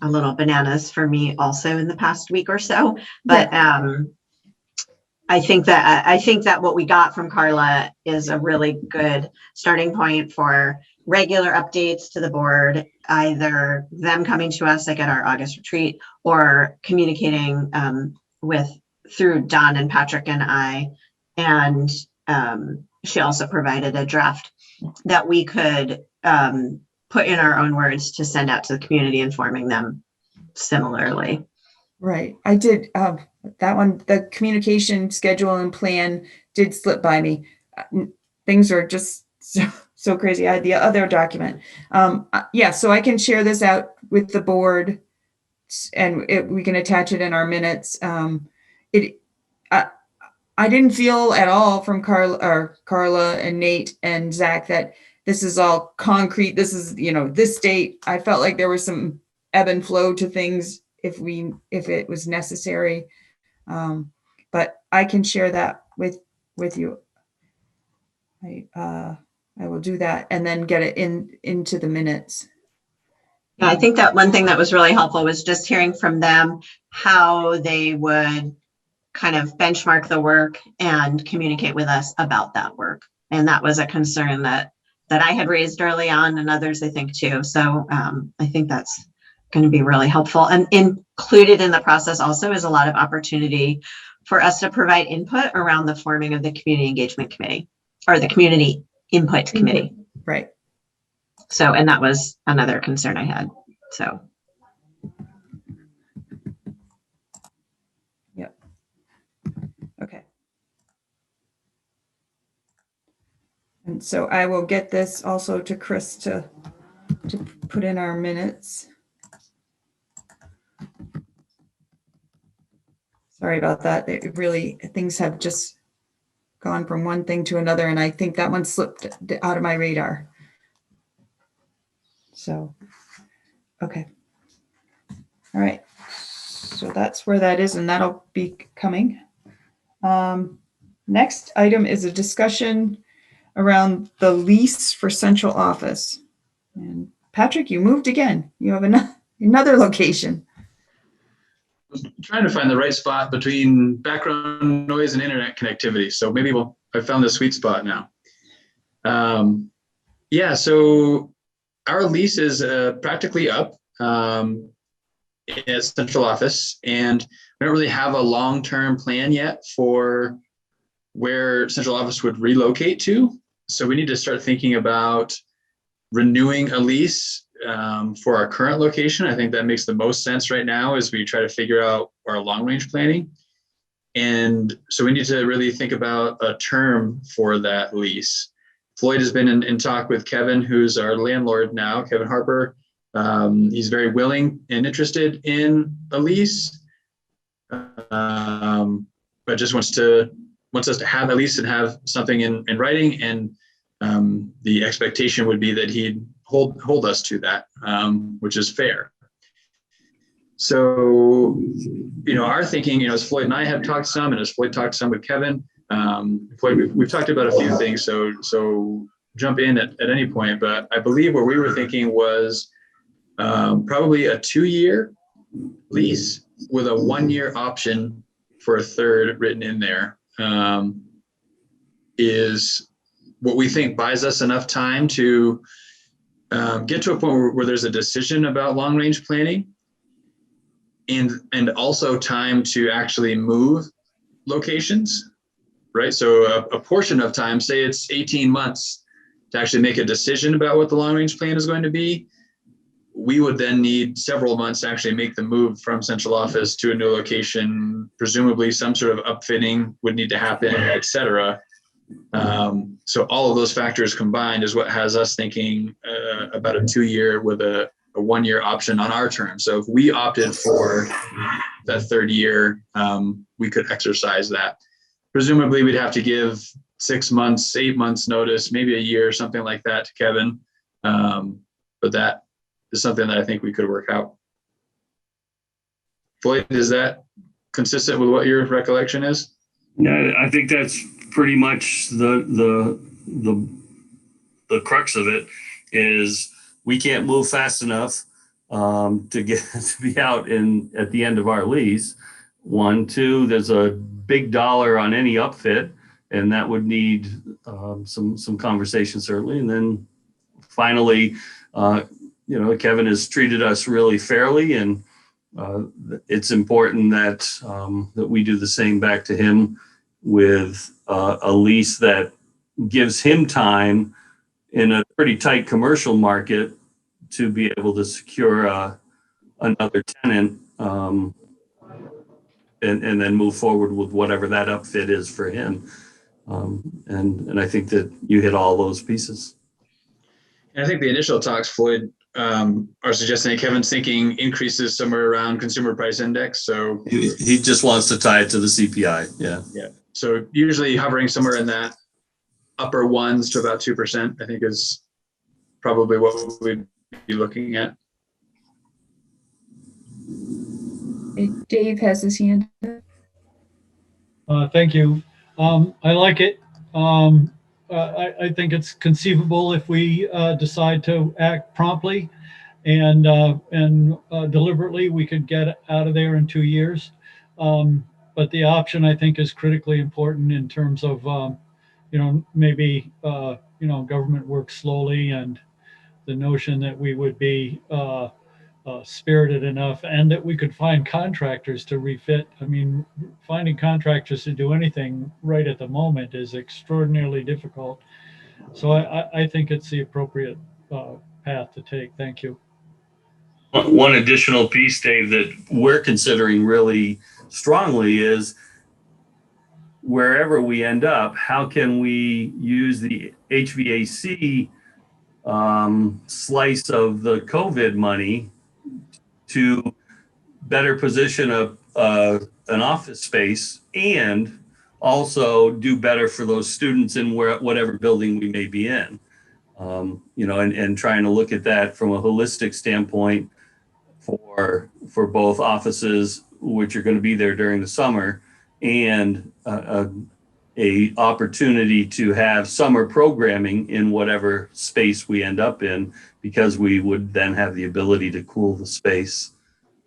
little bananas for me also in the past week or so, but I think that what we got from Carla is a really good starting point for regular updates to the board, either them coming to us like at our August retreat or communicating through Don and Patrick and I. And she also provided a draft that we could put in our own words to send out to the community, informing them similarly. Right. I did that one. The communication schedule and plan did slip by me. Things are just so crazy. I had the other document. Yeah, so I can share this out with the board, and we can attach it in our minutes. I didn't feel at all from Carla and Nate and Zach that this is all concrete. This is, this date. I felt like there was some ebb and flow to things if it was necessary. But I can share that with you. I will do that and then get it into the minutes. I think that one thing that was really helpful was just hearing from them how they would kind of benchmark the work and communicate with us about that work. And that was a concern that I had raised early on, and others I think too. So I think that's going to be really helpful. And included in the process also is a lot of opportunity for us to provide input around the forming of the community engagement committee or the community input committee. Right. So, and that was another concern I had. So. And so I will get this also to Chris to put in our minutes. Sorry about that. It really, things have just gone from one thing to another, and I think that one slipped out of my radar. So, okay. All right. So that's where that is, and that'll be coming. Next item is a discussion around the lease for central office. And Patrick, you moved again. You have another location. Trying to find the right spot between background noise and internet connectivity. So maybe I found the sweet spot now. Yeah, so our lease is practically up at central office, and we don't really have a long-term plan yet for where central office would relocate to. So we need to start thinking about renewing a lease for our current location. I think that makes the most sense right now as we try to figure out our long-range planning. And so we need to really think about a term for that lease. Floyd has been in talk with Kevin, who's our landlord now, Kevin Harper. He's very willing and interested in a lease, but just wants us to have a lease and have something in writing. And the expectation would be that he'd hold us to that, which is fair. So, our thinking, as Floyd and I have talked some, and as Floyd talked some with Kevin, Floyd, we've talked about a few things. So jump in at any point. But I believe what we were thinking was probably a 2-year lease with a 1-year option for a third written in there, is what we think buys us enough time to get to a point where there's a decision about long range planning, and also time to actually move locations, right? So a portion of time, say it's 18 months to actually make a decision about what the long range plan is going to be. We would then need several months to actually make the move from central office to a new location. Presumably some sort of upfitting would need to happen, et cetera. So all of those factors combined is what has us thinking about a 2-year with a 1-year option on our terms. So if we opted for that third year, we could exercise that. Presumably we'd have to give 6 months, 8 months notice, maybe a year, something like that to Kevin. But that is something that I think we could work out. Floyd, is that consistent with what your recollection is? Yeah, I think that's pretty much the crux of it. Is we can't move fast enough to be out at the end of our lease. 1, 2, there's a big dollar on any upfit, and that would need some conversation certainly. And then finally, Kevin has treated us really fairly, and it's important that we do the same back to him with a lease that gives him time in a pretty tight commercial market to be able to secure another tenant, and then move forward with whatever that upfit is for him. And I think that you hit all those pieces. And I think the initial talks, Floyd, are suggesting that Kevin's thinking increases somewhere around consumer price index. So he just wants to tie it to the CPI. Yeah. Yeah. So usually hovering somewhere in that upper 1s to about 2%, I think is probably what we'd be looking at. Dave has his hand. Thank you. I like it. I think it's conceivable if we decide to act promptly and deliberately, we could get out of there in 2 years. But the option, I think, is critically important in terms of, maybe, government works slowly, and the notion that we would be spirited enough and that we could find contractors to refit. I mean, finding contractors to do anything right at the moment is extraordinarily difficult. So I think it's the appropriate path to take. Thank you. One additional piece, Dave, that we're considering really strongly is wherever we end up, how can we use the HVAC slice of the COVID money to better position an office space and also do better for those students in whatever building we may be in. And trying to look at that from a holistic standpoint for both offices, which are going to be there during the summer, and a opportunity to have summer programming in whatever space we end up in, because we would then have the ability to cool the space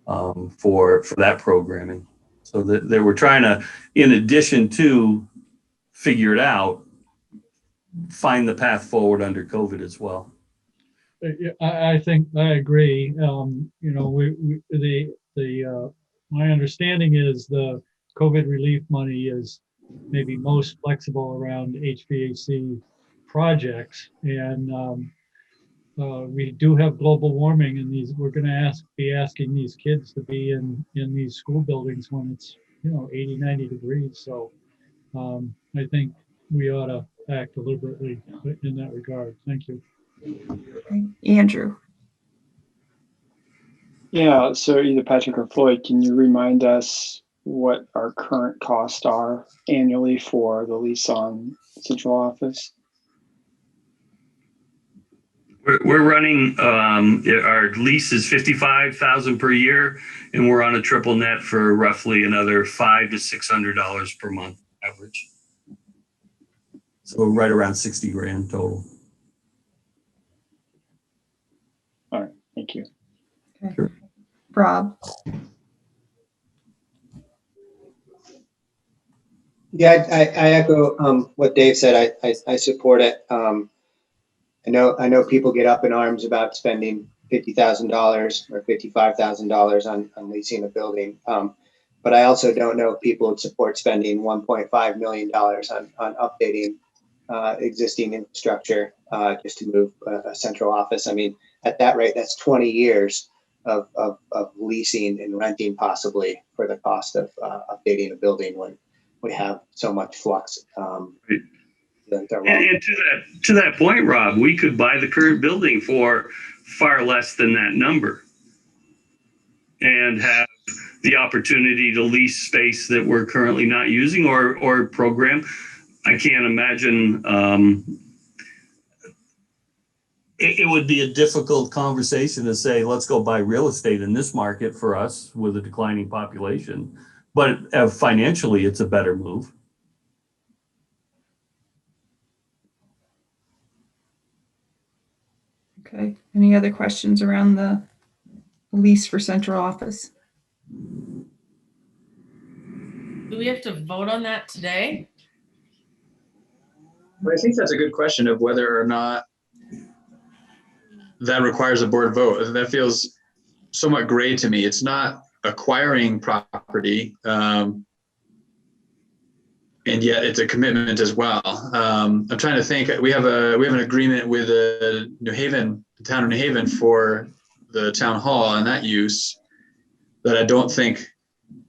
for that programming. So that they were trying to, in addition to figure it out, find the path forward under COVID as well. I think I agree. My understanding is the COVID relief money is maybe most flexible around HVAC projects. And we do have global warming, and we're going to be asking these kids to be in these school buildings when it's 80, 90 degrees. So I think we ought to act deliberately in that regard. Thank you. Okay. Andrew. Yeah, so either Patrick or Floyd, can you remind us what our current costs are annually for the lease on central office? We're running, our lease is $55,000 per year, and we're on a triple net for roughly another $500 to $600 per month average. So right around 60 grand total. All right, thank you. Okay. Sure. Rob. Yeah, I echo what Dave said. I support it. I know people get up in arms about spending $50,000 or $55,000 on leasing a building, but I also don't know if people would support spending $1.5 million on updating existing infrastructure just to move a central office. I mean, at that rate, that's 20 years of leasing and renting possibly for the cost of updating a building when we have so much flux. And to that point, Rob, we could buy the current building for far less than that number and have the opportunity to lease space that we're currently not using or program. I can't imagine it would be a difficult conversation to say, let's go buy real estate in this market for us with a declining population. But financially, it's a better move. Okay. Any other questions around the lease for central office? Do we have to vote on that today? Well, I think that's a good question of whether or not that requires a board vote. That feels somewhat gray to me. It's not acquiring property, and yet it's a commitment as well. I'm trying to think. We have an agreement with the town of New Haven for the town hall and that use that I don't think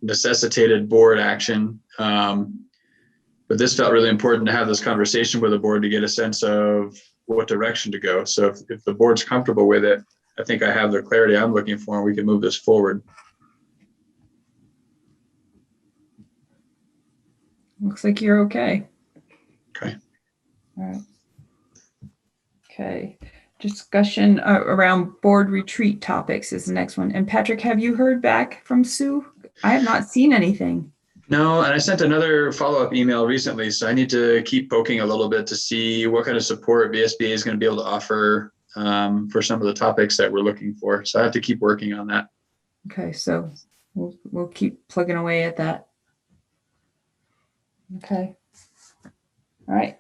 necessitated board action. But this felt really important to have this conversation with the board to get a sense of what direction to go. So if the board's comfortable with it, I think I have the clarity I'm looking for, and we can move this forward. Looks like you're okay. Okay. All right. Okay. Discussion around board retreat topics is the next one. And Patrick, have you heard back from Sue? I have not seen anything. No, and I sent another follow-up email recently, so I need to keep poking a little bit to see what kind of support VSBA is going to be able to offer for some of the topics that we're looking for. So I have to keep working on that. Okay, so we'll keep plugging away at that. Okay. All right.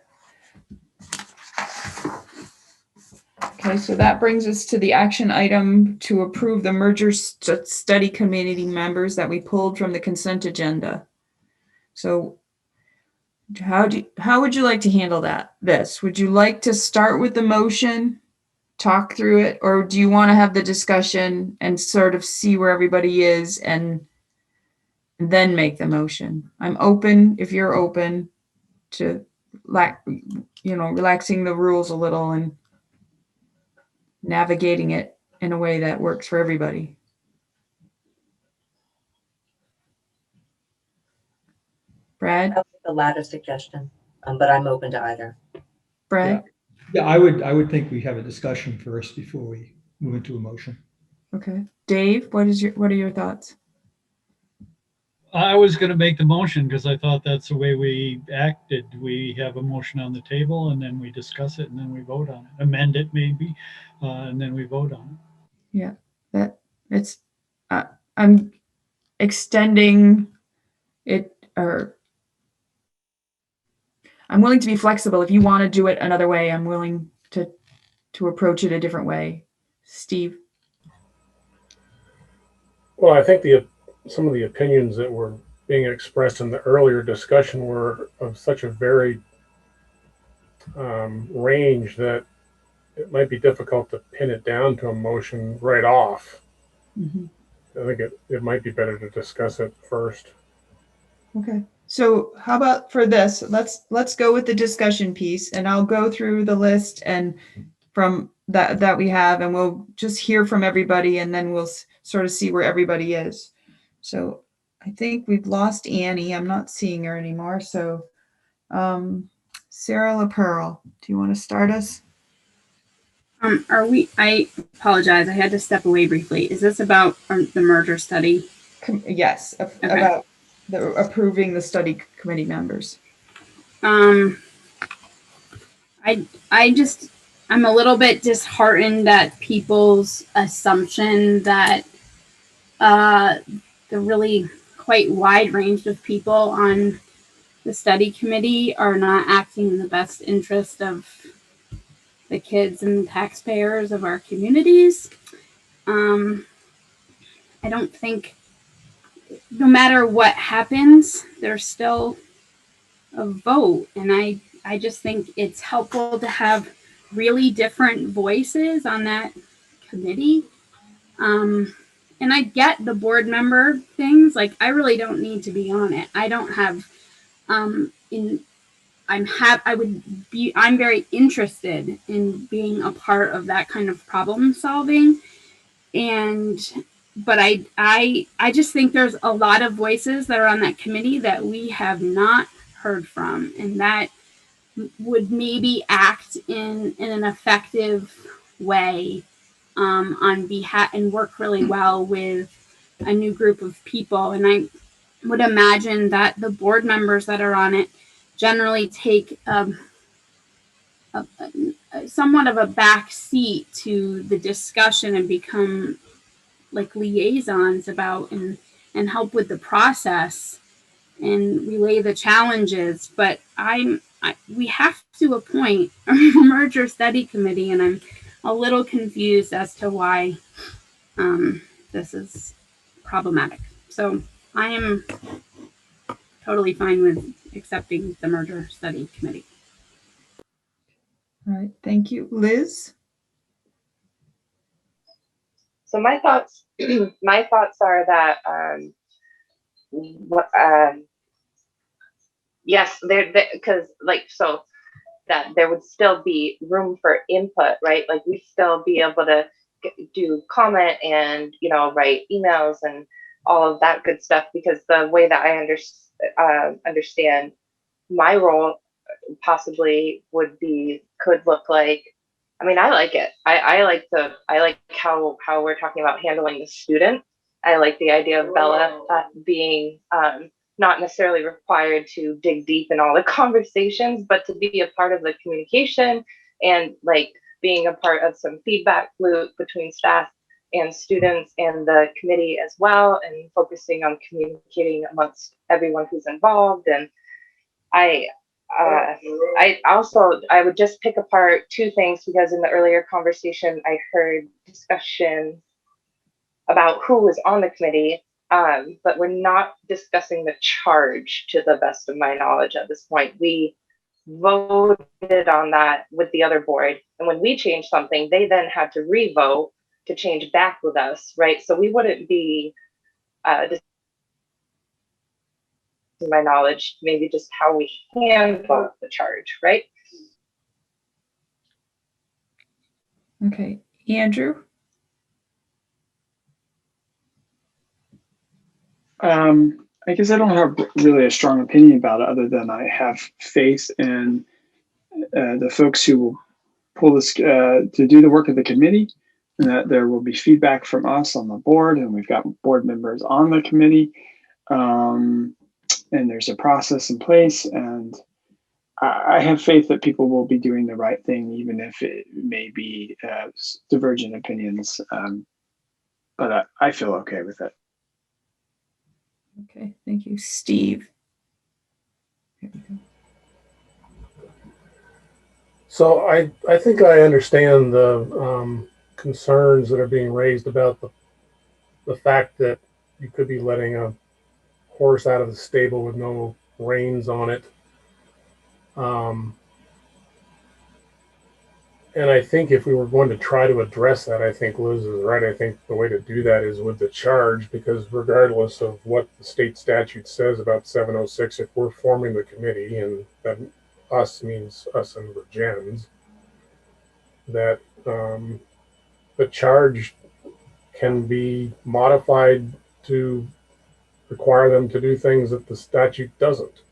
Okay, so that brings us to the action item to approve the merger study committee members that we pulled from the consent agenda. So how would you like to handle this? Would you like to start with the motion, talk through it, or do you want to have the discussion and sort of see where everybody is and and then make the motion. I'm open, if you're open to relaxing the rules a little and navigating it in a way that works for everybody. Brad? I like the latter suggestion, but I'm open to either. Brad? Yeah, I would think we have a discussion first before we move into a motion. Okay. Dave, what are your thoughts? I was going to make the motion because I thought that's the way we acted. We have a motion on the table and then we discuss it and then we vote on it. Amend it maybe, and then we vote on it. Yeah, I'm extending it, or I'm willing to be flexible. If you want to do it another way, I'm willing to approach it a different way. Steve? Well, I think some of the opinions that were being expressed in the earlier discussion were of such a varied range that it might be difficult to pin it down to a motion right off. Mm-hmm. I think it might be better to discuss it first. Okay. So how about for this? Let's go with the discussion piece, and I'll go through the list and from that we have, and we'll just hear from everybody, and then we'll sort of see where everybody is. So I think we've lost Annie. I'm not seeing her anymore. So Sarah LaPearl, do you want to start us? I apologize. I had to step away briefly. Is this about the merger study? Yes, about approving the study committee members. I'm a little bit disheartened at people's assumption that the really quite wide range of people on the study committee are not acting in the best interest of the kids and the taxpayers of our communities. I don't think, no matter what happens, there's still a vote. And I just think it's helpful to have really different voices on that committee. And I get the board member things. Like, I really don't need to be on it. I don't have, I'm very interested in being a part of that kind of problem solving. But I just think there's a lot of voices that are on that committee that we have not heard from, and that would maybe act in an effective way on behalf and work really well with a new group of people. And I would imagine that the board members that are on it generally take somewhat of a back seat to the discussion and become like liaisons about and help with the process and relay the challenges. But we have to appoint a merger study committee, and I'm a little confused as to why this is problematic. So I am totally fine with accepting the merger study committee. All right, thank you. Liz? So my thoughts are that yes, because that there would still be room for input, right? Like we'd still be able to do comment and write emails and all of that good stuff, because the way that I understand my role possibly could look like, I mean, I like it. I like how we're talking about handling the student. I like the idea of Bella being not necessarily required to dig deep in all the conversations, but to be a part of the communication and like being a part of some feedback loop between staff and students and the committee as well, and focusing on communicating amongst everyone who's involved. And I would just pick apart two things, because in the earlier conversation I heard discussion about who was on the committee, but we're not discussing the charge to the best of my knowledge at this point. We voted on that with the other board, and when we changed something, they then had to re-vote to change back with us, right? So we wouldn't be to my knowledge, maybe just how we handle the charge, right? Okay, Andrew? I guess I don't have really a strong opinion about it, other than I have faith in the folks who will pull this to do the work of the committee, and that there will be feedback from us on the board, and we've got board members on the committee, and there's a process in place, and I have faith that people will be doing the right thing, even if it may be divergent opinions. But I feel okay with it. Okay, thank you. Steve? Here we go. So I think I understand the concerns that are being raised about the fact that you could be letting a horse out of the stable with no reins on it. And I think if we were going to try to address that, I think Liz is right. I think the way to do that is with the charge, because regardless of what the state statute says about 706, if we're forming the committee, and that us means us and the gens, that the charge can be modified to require them to do things that the statute doesn't.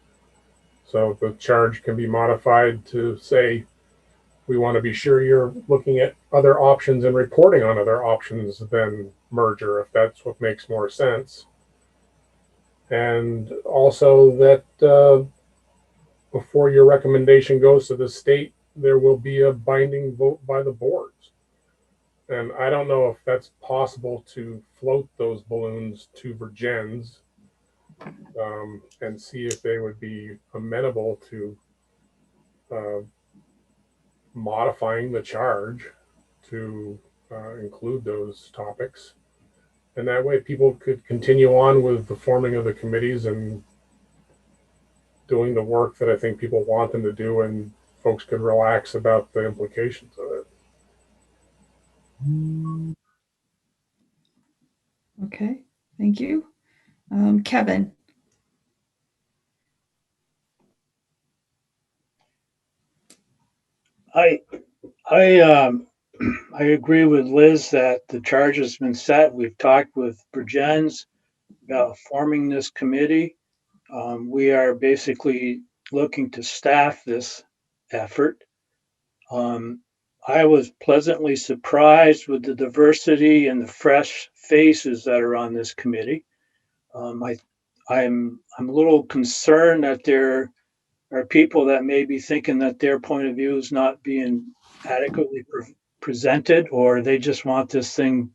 So the charge can be modified to say, we want to be sure you're looking at other options and reporting on other options than merger, if that's what makes more sense. And also that before your recommendation goes to the state, there will be a binding vote by the boards. And I don't know if that's possible to float those balloons to Virgins and see if they would be amenable to modifying the charge to include those topics. And that way people could continue on with the forming of the committees and doing the work that I think people want them to do, and folks could relax about the implications of it. Okay, thank you. Kevin? I I agree with Liz that the charge has been set. We've talked with Virgins about forming this committee. We are basically looking to staff this effort. I was pleasantly surprised with the diversity and the fresh faces that are on this committee. I'm a little concerned that there are people that may be thinking that their point of view is not being adequately presented, or they just want this thing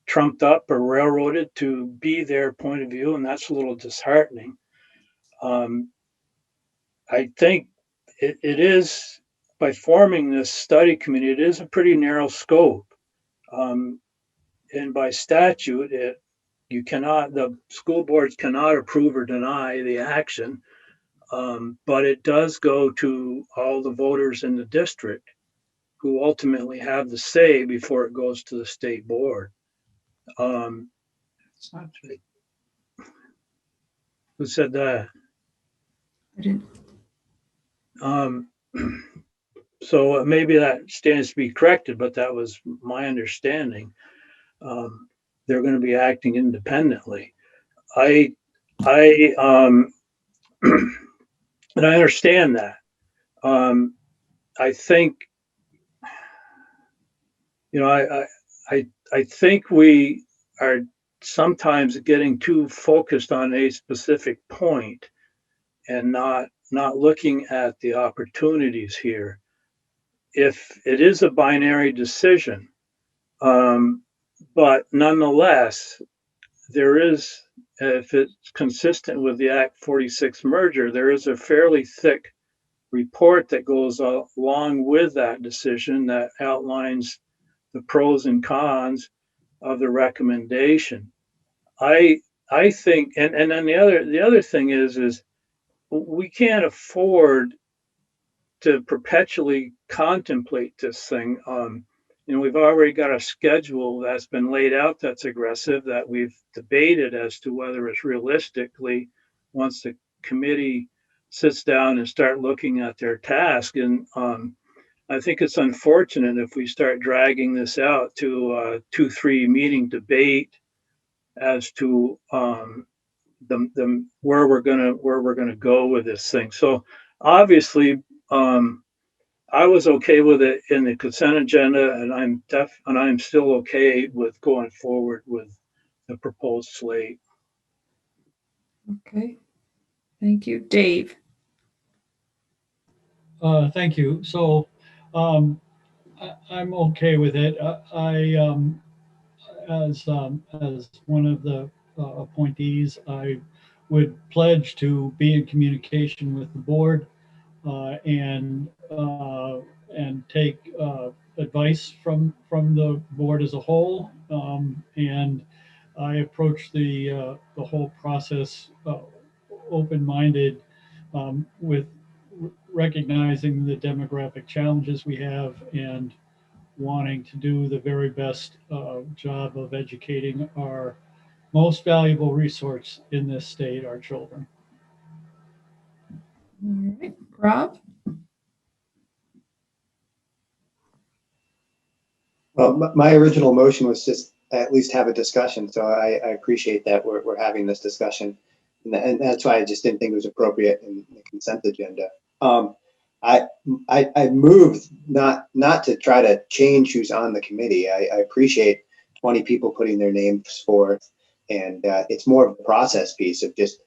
trumped up or railroaded to be their point of view, and that's a little disheartening. I think it is, by forming this study committee, it is a pretty narrow scope. And by statute, the school boards cannot approve or deny the action, but it does go to all the voters in the district, who ultimately have the say before it goes to the state board. It's not true. Who said that? I didn't. So maybe that stands to be corrected, but that was my understanding. They're going to be acting independently. And I understand that. I think, I think we are sometimes getting too focused on a specific point and not looking at the opportunities here. If it is a binary decision, but nonetheless, there is, if it's consistent with the Act 46 merger, there is a fairly thick report that goes along with that decision that outlines the pros and cons of the recommendation. I think, and then the other thing is we can't afford to perpetually contemplate this thing. We've already got a schedule that's been laid out that's aggressive, that we've debated as to whether it's realistically, once the committee sits down and start looking at their task. And I think it's unfortunate if we start dragging this out to a 2-3 meeting debate as to the where we're gonna go with this thing. So obviously, I was okay with it in the consent agenda, and I'm still okay with going forward with the proposed slate. Okay. Thank you. Dave? Thank you. So I'm okay with it. As one of the appointees, I would pledge to be in communication with the board and take advice from the board as a whole. And I approach the whole process open-minded, with recognizing the demographic challenges we have and wanting to do the very best job of educating our most valuable resource in this state, our children. All right. Rob? Well, my original motion was just at least have a discussion. So I appreciate that we're having this discussion. And that's why I just didn't think it was appropriate in the consent agenda. I moved not to try to change who's on the committee. I appreciate 20 people putting their names forth. And it's more of a process piece of just,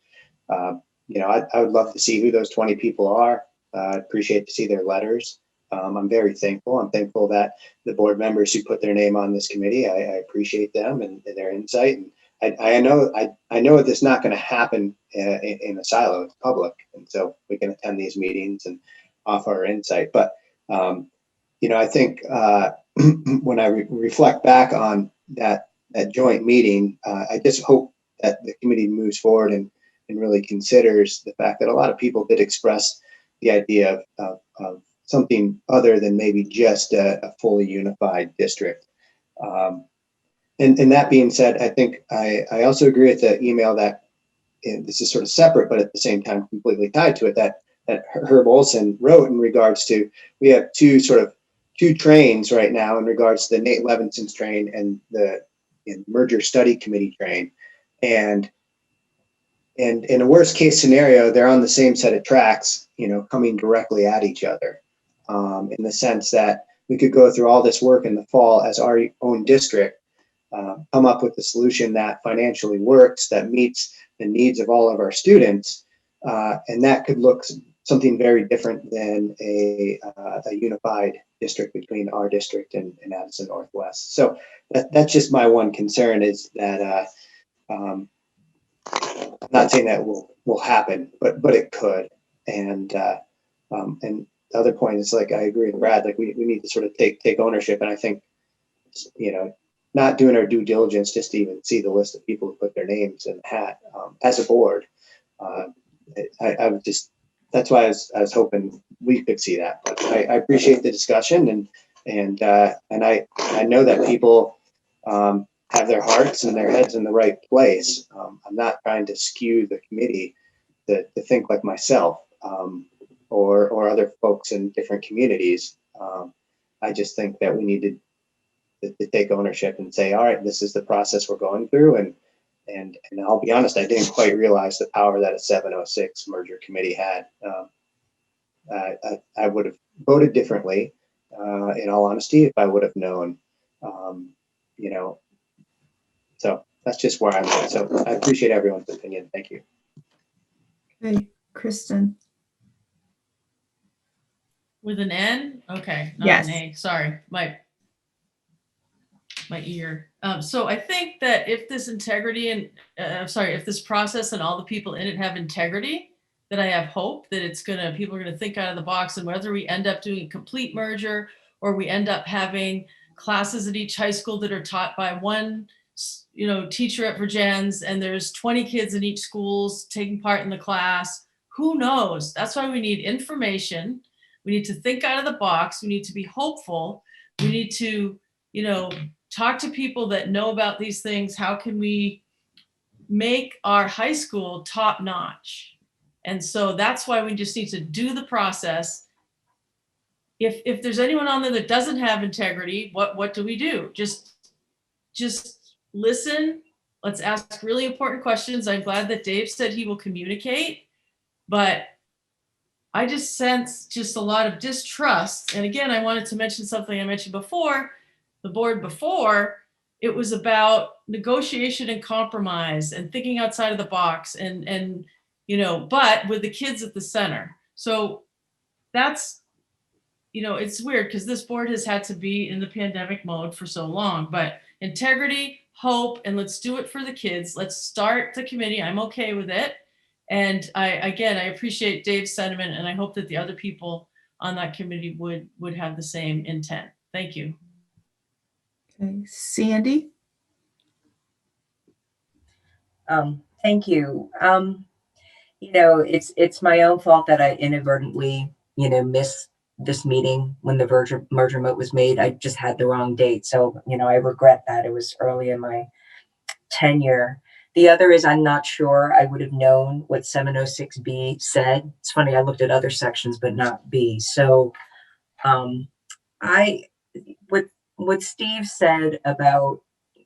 I would love to see who those 20 people are. I'd appreciate to see their letters. I'm very thankful. I'm thankful that the board members who put their name on this committee, I appreciate them and their insight. And I know this is not going to happen in a silo. It's public, and so we can attend these meetings and offer our insight. But I think when I reflect back on that joint meeting, I just hope that the committee moves forward and really considers the fact that a lot of people did express the idea of something other than maybe just a fully unified district. And that being said, I think I also agree with the email that, and this is sort of separate, but at the same time completely tied to it, that Herb Olson wrote in regards to, we have two trains right now in regards to the Nate Levinson's train and the merger study committee train. And in a worst case scenario, they're on the same set of tracks, coming directly at each other. In the sense that we could go through all this work in the fall as our own district, come up with a solution that financially works, that meets the needs of all of our students, and that could look something very different than a unified district between our district and Addison Northwest. So that's just my one concern, is that I'm not saying that will happen, but it could. And the other point is, like, I agree with Brad, like we need to sort of take ownership. And I think, not doing our due diligence just to even see the list of people who put their names in the hat as a board. I would just, that's why I was hoping we could see that. But I appreciate the discussion, and I know that people have their hearts and their heads in the right place. I'm not trying to skew the committee to think like myself, or other folks in different communities. I just think that we need to take ownership and say, all right, this is the process we're going through. And I'll be honest, I didn't quite realize the power that a 706 merger committee had. I would have voted differently, in all honesty, if I would have known, so that's just where I'm at. So I appreciate everyone's opinion. Thank you. Okay, Kristen? With an N? Okay, not Yes. an A. Sorry, my ear. So I think that if this integrity and if this process and all the people in it have integrity, that I have hope that people are gonna think out of the box, and whether we end up doing a complete merger or we end up having classes at each high school that are taught by one teacher at Virgins, and there's 20 kids in each schools taking part in the class. Who knows? That's why we need information. We need to think out of the box. We need to be hopeful. We need to, talk to people that know about these things. How can we make our high school top notch? And so that's why we just need to do the process. If there's anyone on there that doesn't have integrity, what do we do? Just listen. Let's ask really important questions. I'm glad that Dave said he will communicate, but I just sense just a lot of distrust. And again, I wanted to mention something I mentioned before. The board before, it was about negotiation and compromise and thinking outside of the box and but with the kids at the center. So that's, it's weird because this board has had to be in the pandemic mode for so long, but integrity, hope, and let's do it for the kids. Let's start the committee. I'm okay with it. And I appreciate Dave's sentiment, and I hope that the other people on that committee would have the same intent. Thank you. Okay, Sandy? Thank you. It's my own fault that I inadvertently, missed this meeting when the merger vote was made. I just had the wrong date. So, I regret that. It was early in my tenure. The other is I'm not sure I would have known what 706B said. It's funny, I looked at other sections, but not B. So what Steve said about,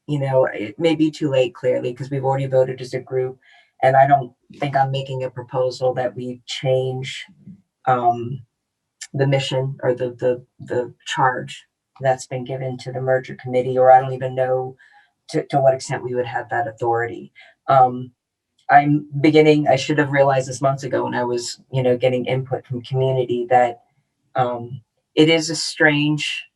it may be too late, clearly, because we've already voted as a group. And I don't think I'm making a proposal that we change the mission or the charge that's been given to the merger committee, or I don't even know to what extent we would have that authority. I should have realized this months ago when I was, getting input from community that it is a strange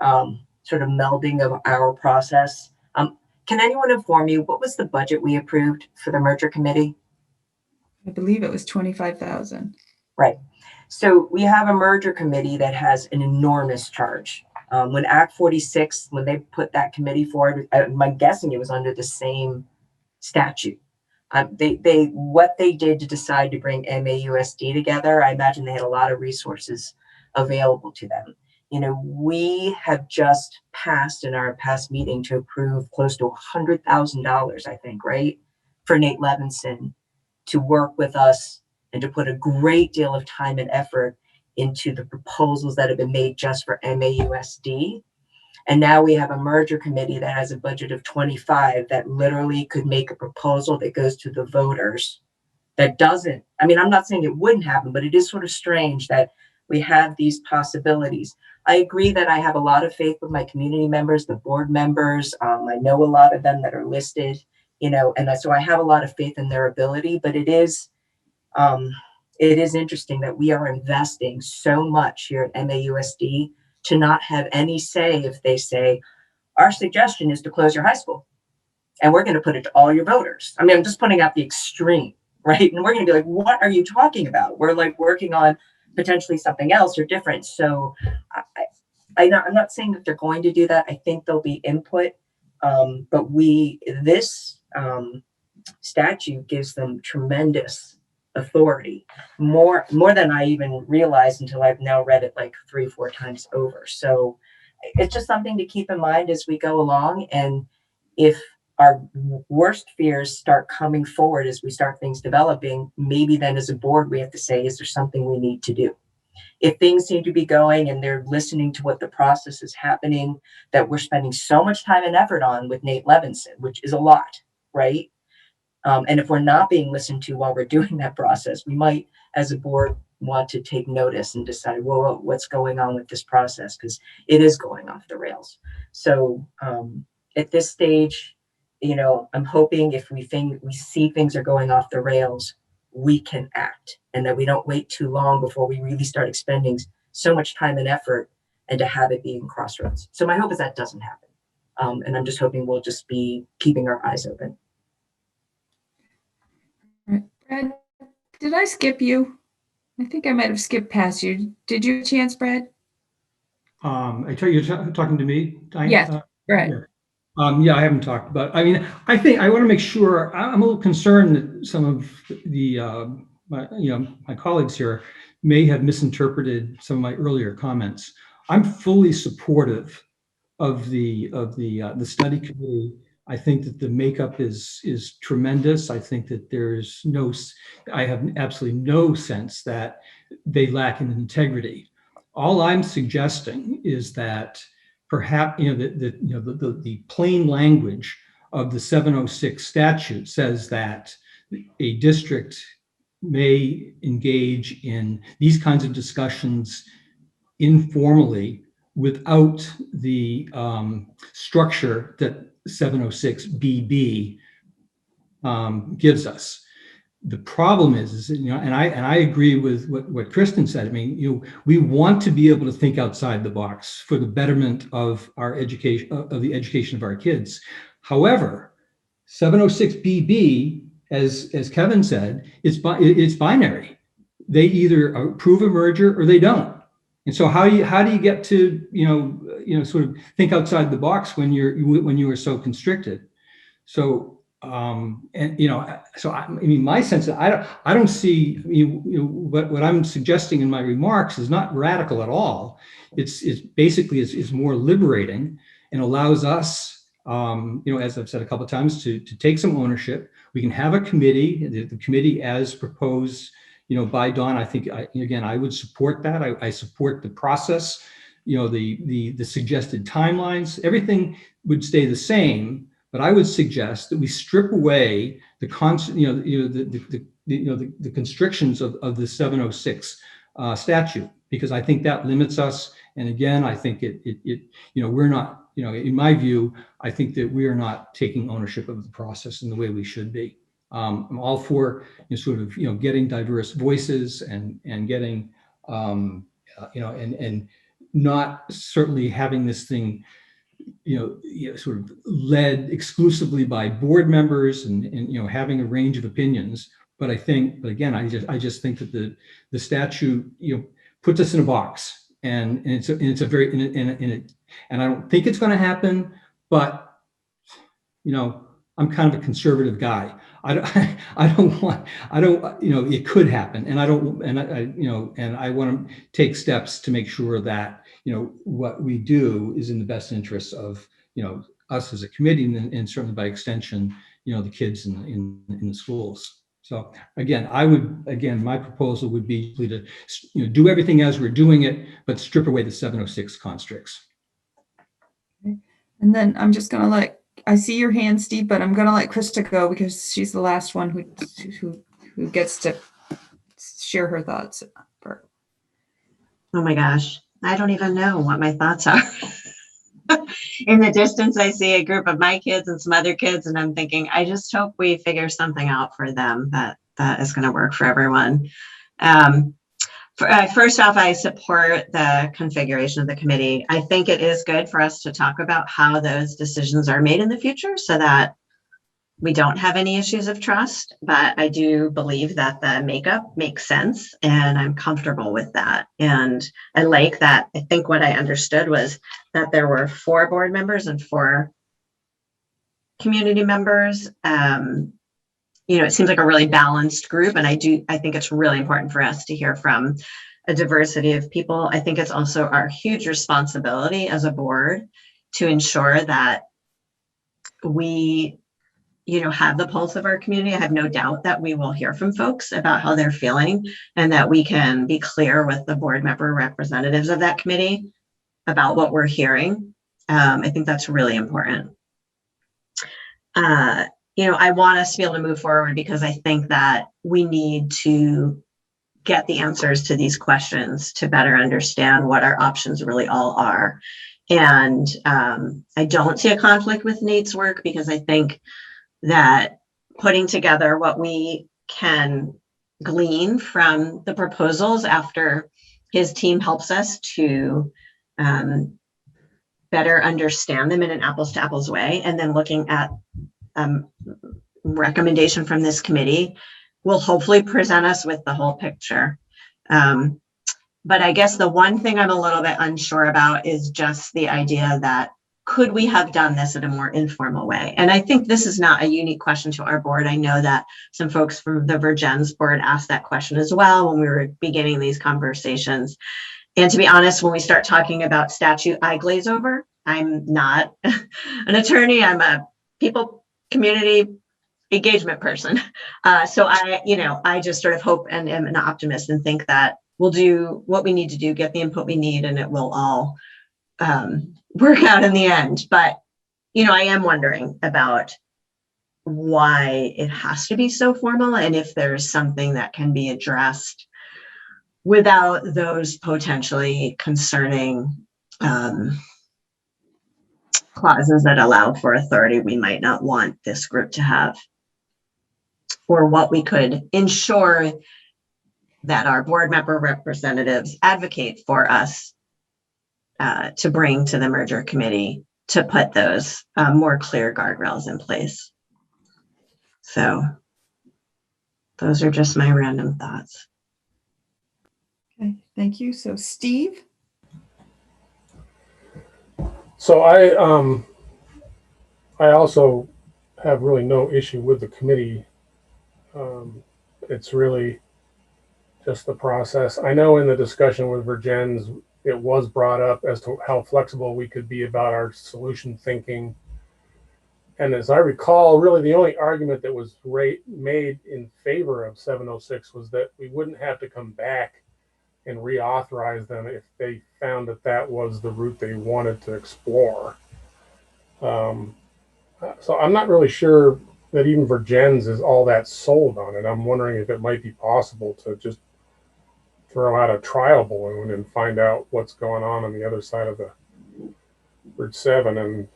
sort of melding of our process. Can anyone inform me, what was the budget we approved for the merger committee? I believe it was 25,000. Right. So we have a merger committee that has an enormous charge. When Act 46, when they put that committee forward, I'm guessing it was under the same statute. What they did to decide to bring MAUSD together, I imagine they had a lot of resources available to them. We have just passed in our past meeting to approve close to $100,000, I think, right, for Nate Levinson to work with us and to put a great deal of time and effort into the proposals that have been made just for MAUSD. And now we have a merger committee that has a budget of 25 that literally could make a proposal that goes to the voters that doesn't, I'm not saying it wouldn't happen, but it is sort of strange that we have these possibilities. I agree that I have a lot of faith with my community members, the board members. I know a lot of them that are listed, and so I have a lot of faith in their ability, but it is interesting that we are investing so much here at MAUSD to not have any say if they say, our suggestion is to close your high school and we're going to put it to all your voters. I'm just putting out the extreme, right? And we're going to be like, what are you talking about? We're like working on potentially something else or different. So I'm not saying that they're going to do that. I think there'll be input, but this statute gives them tremendous authority, more than I even realized until I've now read it like 3-4 times over. So it's just something to keep in mind as we go along. And if our worst fears start coming forward as we start things developing, maybe then as a board, we have to say, is there something we need to do? If things seem to be going and they're listening to what the process is happening, that we're spending so much time and effort on with Nate Levinson, which is a lot, right? And if we're not being listened to while we're doing that process, we might, as a board, want to take notice and decide, well, what's going on with this process? Because it is going off the rails. So at this stage, I'm hoping if we see things are going off the rails, we can act, and that we don't wait too long before we really start expending so much time and effort and to have it being crossroads. So my hope is that doesn't happen. And I'm just hoping we'll just be keeping our eyes open. Brad, did I skip you? I think I might have skipped past you. Did you have a chance, Brad? I tell you, you're talking to me, Diane? Yes, right. Yeah, I haven't talked about. I think I want to make sure. I'm a little concerned that some of the my colleagues here may have misinterpreted some of my earlier comments. I'm fully supportive of the study committee I think that the makeup is tremendous. I think that I have absolutely no sense that they lack in integrity. All I'm suggesting is that perhaps, the plain language of the 706 statute says that a district may engage in these kinds of discussions informally without the structure that 706 BB gives us. The problem is and I agree with what Kristen said. I mean, we want to be able to think outside the box for the betterment of our education, of the education of our kids. However, 706 BB, as Kevin said, it's binary. They either approve a merger or they don't. And so how do you get to sort of think outside the box when you are so constricted? So my sense is I don't see what I'm suggesting in my remarks is not radical at all. It's basically is more liberating and allows us, as I've said a couple of times, to take some ownership. We can have a committee, the committee as proposed, by Dawn. I think I would support that. I support the process, the suggested timelines. Everything would stay the same. But I would suggest that we strip away the constrictions of the 706 statute, because I think that limits us. And again, I think we're not, in my view, I think that we are not taking ownership of the process in the way we should be. I'm all for getting diverse voices and getting and not certainly having this thing sort of led exclusively by board members and having a range of opinions. But again, I just think that the statute puts us in a box, and it's a very and I don't think it's going to happen. But I'm kind of a conservative guy. It could happen, and I want to take steps to make sure that what we do is in the best interest of us as a committee, and certainly by extension the kids in the schools. So again, my proposal would be to do everything as we're doing it, but strip away the 706 constricts. Okay. And then I'm just going to I see your hand, Steve, but I'm going to let Krista go because she's the last one who gets to share her thoughts. Oh my gosh, I don't even know what my thoughts are. In the distance, I see a group of my kids and some other kids, and I'm thinking, I just hope we figure something out for them that is going to work for everyone. First off, I support the configuration of the committee. I think it is good for us to talk about how those decisions are made in the future so that we don't have any issues of trust. But I do believe that the makeup makes sense, and I'm comfortable with that. And I like that. I think what I understood was that there were 4 board members and 4 community members. It seems like a really balanced group, and I think it's really important for us to hear from a diversity of people. I think it's also our huge responsibility as a board to ensure that we, have the pulse of our community. I have no doubt that we will hear from folks about how they're feeling, and that we can be clear with the board member representatives of that committee about what we're hearing. I think that's really important. I want us to be able to move forward because I think that we need to get the answers to these questions to better understand what our options really all are. And I don't see a conflict with Nate's work because I think that putting together what we can glean from the proposals after his team helps us to better understand them in an apples to apples way, and then looking at recommendation from this committee will hopefully present us with the whole picture. But I guess the one thing I'm a little bit unsure about is just the idea that could we have done this in a more informal way? And I think this is not a unique question to our board. I know that some folks from the Virgins board asked that question as well when we were beginning these conversations. And to be honest, when we start talking about statute, I glaze over. I'm not an attorney. I'm a community engagement person. So I just sort of hope and am an optimist and think that we'll do what we need to do, get the input we need, and it will all work out in the end. But, I am wondering about why it has to be so formal, and if there's something that can be addressed without those potentially concerning clauses that allow for authority we might not want this group to have, or what we could ensure that our board member representatives advocate for us to bring to the merger committee to put those more clear guardrails in place. So those are just my random thoughts. Okay, thank you. So Steve? So I also have really no issue with the committee. It's really just the process. I know in the discussion with Virgins, it was brought up as to how flexible we could be about our solution thinking. And as I recall, really the only argument that was made in favor of 706 was that we wouldn't have to come back and reauthorize them if they found that that was the route they wanted to explore. So I'm not really sure that even Virgins is all that sold on it. I'm wondering if it might be possible to just throw out a trial balloon and find out what's going on the other side of the Route 7 and,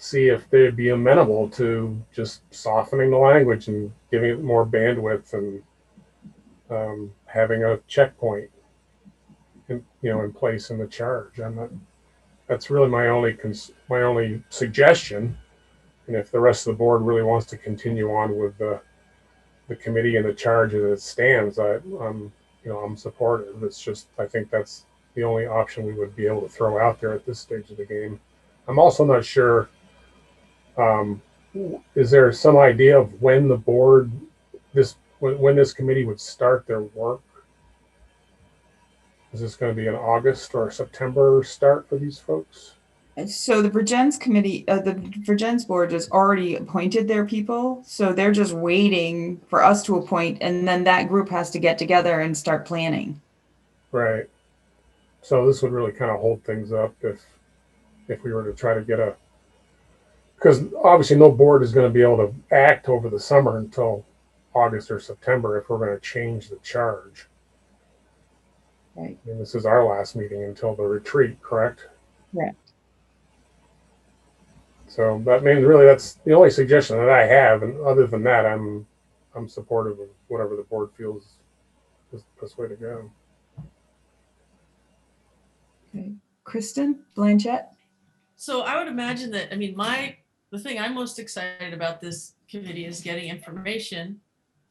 see if they'd be amenable to just softening the language and giving it more bandwidth and having a checkpoint in place in the charge. That's really my only suggestion. And if the rest of the board really wants to continue on with the committee and the charge as it stands, I'm supportive. It's just, I think that's the only option we would be able to throw out there at this stage of the game. I'm also not sure, is there some idea of when the board, when this committee would start their work? Is this going to be an August or September start for these folks? So the Virgins committee, the Virgins board has already appointed their people. So they're just waiting for us to appoint, and then that group has to get together and start planning. Right. So this would really kind of hold things up if we were to try to get because obviously no board is going to be able to act over the summer until August or September if we're going to change the charge. Right. And this is our last meeting until the retreat, correct? Correct. So that means really that's the only suggestion that I have, and other than that, I'm supportive of whatever the board feels is the best way to go. Okay, Kristen Blanchett. So I would imagine that, the thing I'm most excited about this committee is getting information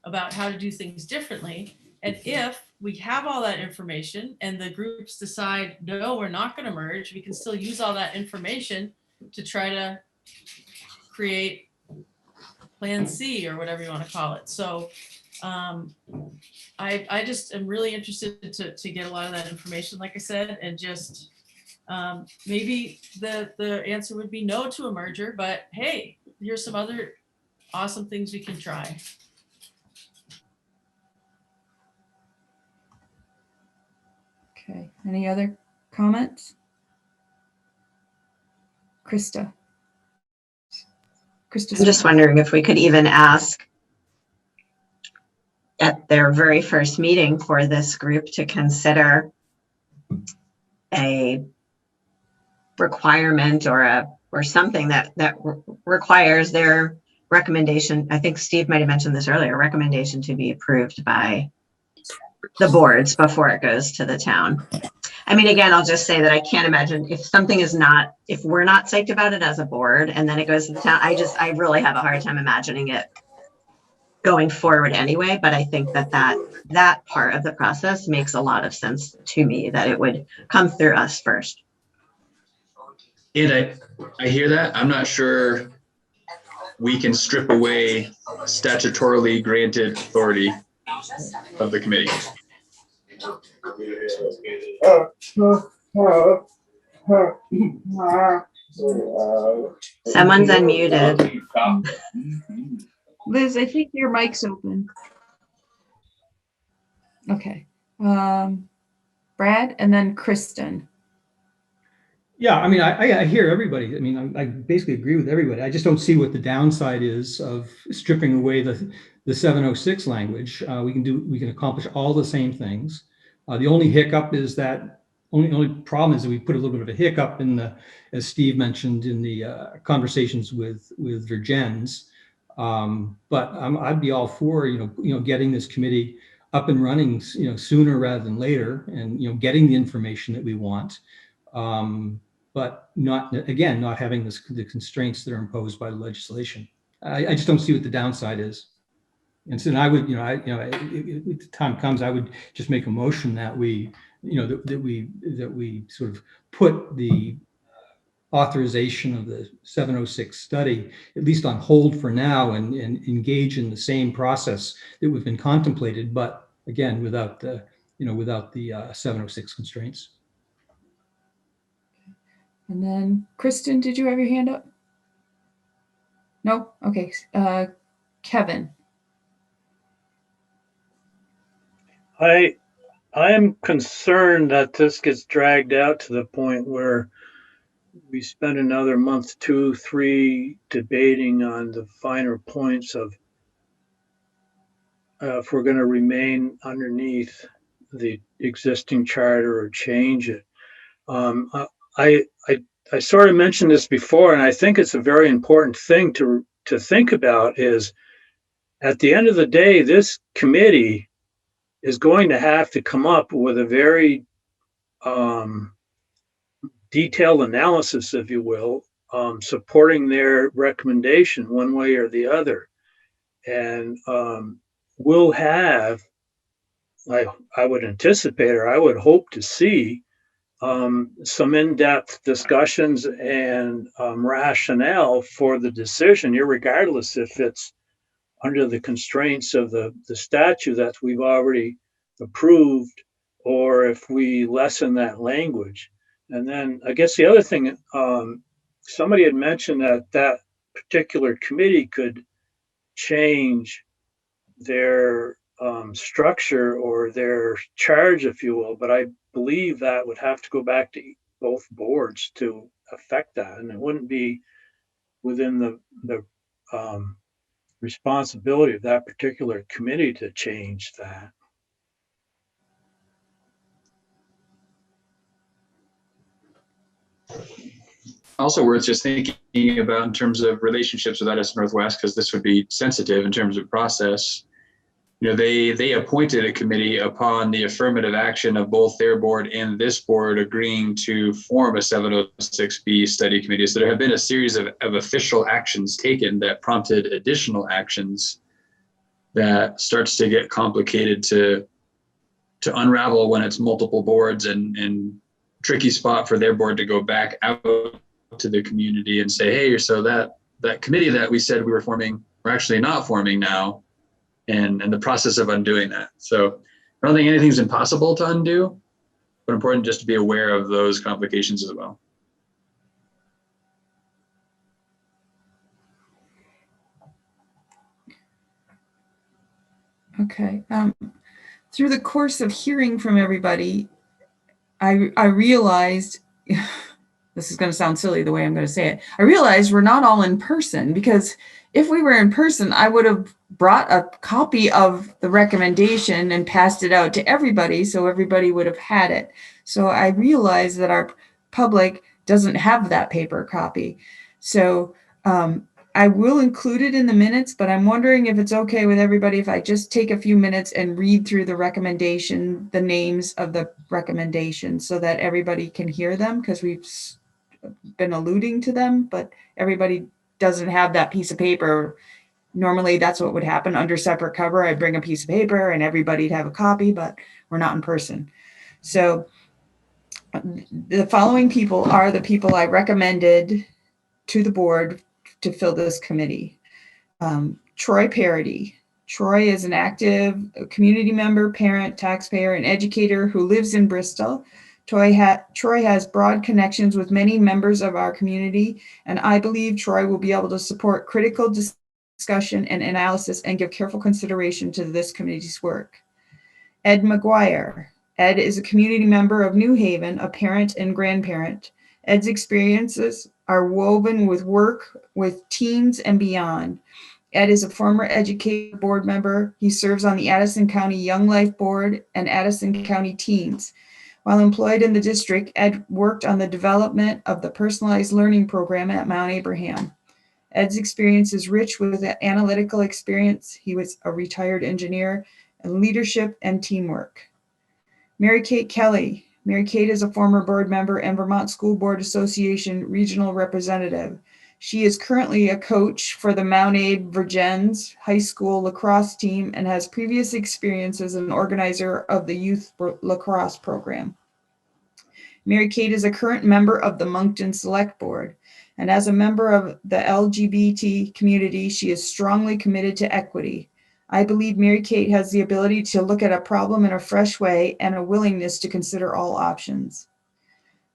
about how to do things differently. And if we have all that information and the groups decide, no, we're not going to merge, we can still use all that information to try to create plan C or whatever you want to call it. So I just am really interested to get a lot of that information, like I said, and just maybe the answer would be no to a merger, but hey, here's some other awesome things we can try. Okay, any other comments? Krista. I'm just wondering if we could even ask at their very first meeting for this group to consider a requirement or something that requires their recommendation. I think Steve might have mentioned this earlier, recommendation to be approved by the boards before it goes to the town. Again, I'll just say that I can't imagine if we're not psyched about it as a board and then it goes to the town, I really have a hard time imagining it going forward anyway. But I think that part of the process makes a lot of sense to me, that it would come through us first. And I hear that. I'm not sure we can strip away statutorily granted authority of the committee. Someone's unmuted. Liz, I think your mic's open. Okay. Brad and then Kristen. Yeah, I mean, I hear everybody. I mean, I basically agree with everybody. I just don't see what the downside is of stripping away the 706 language. We can accomplish all the same things. The only hiccup is that only problem is that we put a little bit of a hiccup in the, as Steve mentioned, in the conversations with Virgins. But I'd be all for getting this committee up and running sooner rather than later, and getting the information that we want. But not having the constraints that are imposed by the legislation. I just don't see what the downside is. And so I would, if the time comes, I would just make a motion that we, that we sort of put the authorization of the 706 study at least on hold for now, and engage in the same process that we've been contemplated, but again, without the 706 constraints. And then Kristen, did you have your hand up? No? Okay. Kevin. I am concerned that this gets dragged out to the point where we spend another month, 2, 3 debating on the finer points of if we're going to remain underneath the existing charter or change it. I sort of mentioned this before, and I think it's a very important thing to think about is at the end of the day, this committee is going to have to come up with a very detailed analysis, if you will, supporting their recommendation one way or the other. And we'll have, I would anticipate, or I would hope to see some in-depth discussions and rationale for the decision, irregardless if it's under the constraints of the statute that we've already approved, or if we lessen that language. And then I guess the other thing, somebody had mentioned that particular committee could change their structure or their charge, if you will, but I believe that would have to go back to both boards to affect that, and it wouldn't be within the responsibility of that particular committee to change that. Also worth just thinking about in terms of relationships with Edison Northwest, because this would be sensitive in terms of process. They appointed a committee upon the affirmative action of both their board and this board agreeing to form a 706B study committee. So there have been a series of official actions taken that prompted additional actions that starts to get complicated to unravel when it's multiple boards, and tricky spot for their board to go back out to the community and say, hey, so that committee that we said we were forming, we're actually not forming now. And the process of undoing that. So I don't think anything's impossible to undo, but important just to be aware of those complications as well. Okay. Through the course of hearing from everybody, I realized, this is going to sound silly the way I'm going to say it, I realized we're not all in person, because if we were in person, I would have brought a copy of the recommendation and passed it out to everybody, so everybody would have had it. So I realized that our public doesn't have that paper copy. So I will include it in the minutes, but I'm wondering if it's okay with everybody if I just take a few minutes and read through the recommendation, the names of the recommendations, so that everybody can hear them, because we've been alluding to them, but everybody doesn't have that piece of paper. Normally that's what would happen under separate cover. I'd bring a piece of paper and everybody'd have a copy, but we're not in person. So the following people are the people I recommended to the board to fill this committee. Troy Parody. Troy is an active community member, parent, taxpayer, and educator who lives in Bristol. Troy has broad connections with many members of our community, and I believe Troy will be able to support critical discussion and analysis and give careful consideration to this committee's work. Ed McGuire. Ed is a community member of New Haven, a parent and grandparent. Ed's experiences are woven with work with teens and beyond. Ed is a former educator board member. He serves on the Addison County Young Life Board and Addison County Teens. While employed in the district, Ed worked on the development of the personalized learning program at Mount Abraham. Ed's experience is rich with analytical experience. He was a retired engineer and leadership and teamwork. Mary Kate Kelly. Mary Kate is a former board member and Vermont School Board Association regional representative. She is currently a coach for the Mount Abe Virgins high school lacrosse team and has previous experience as an organizer of the youth lacrosse program. Mary Kate is a current member of the Moncton Select Board, and as a member of the LGBT community, she is strongly committed to equity. I believe Mary Kate has the ability to look at a problem in a fresh way and a willingness to consider all options.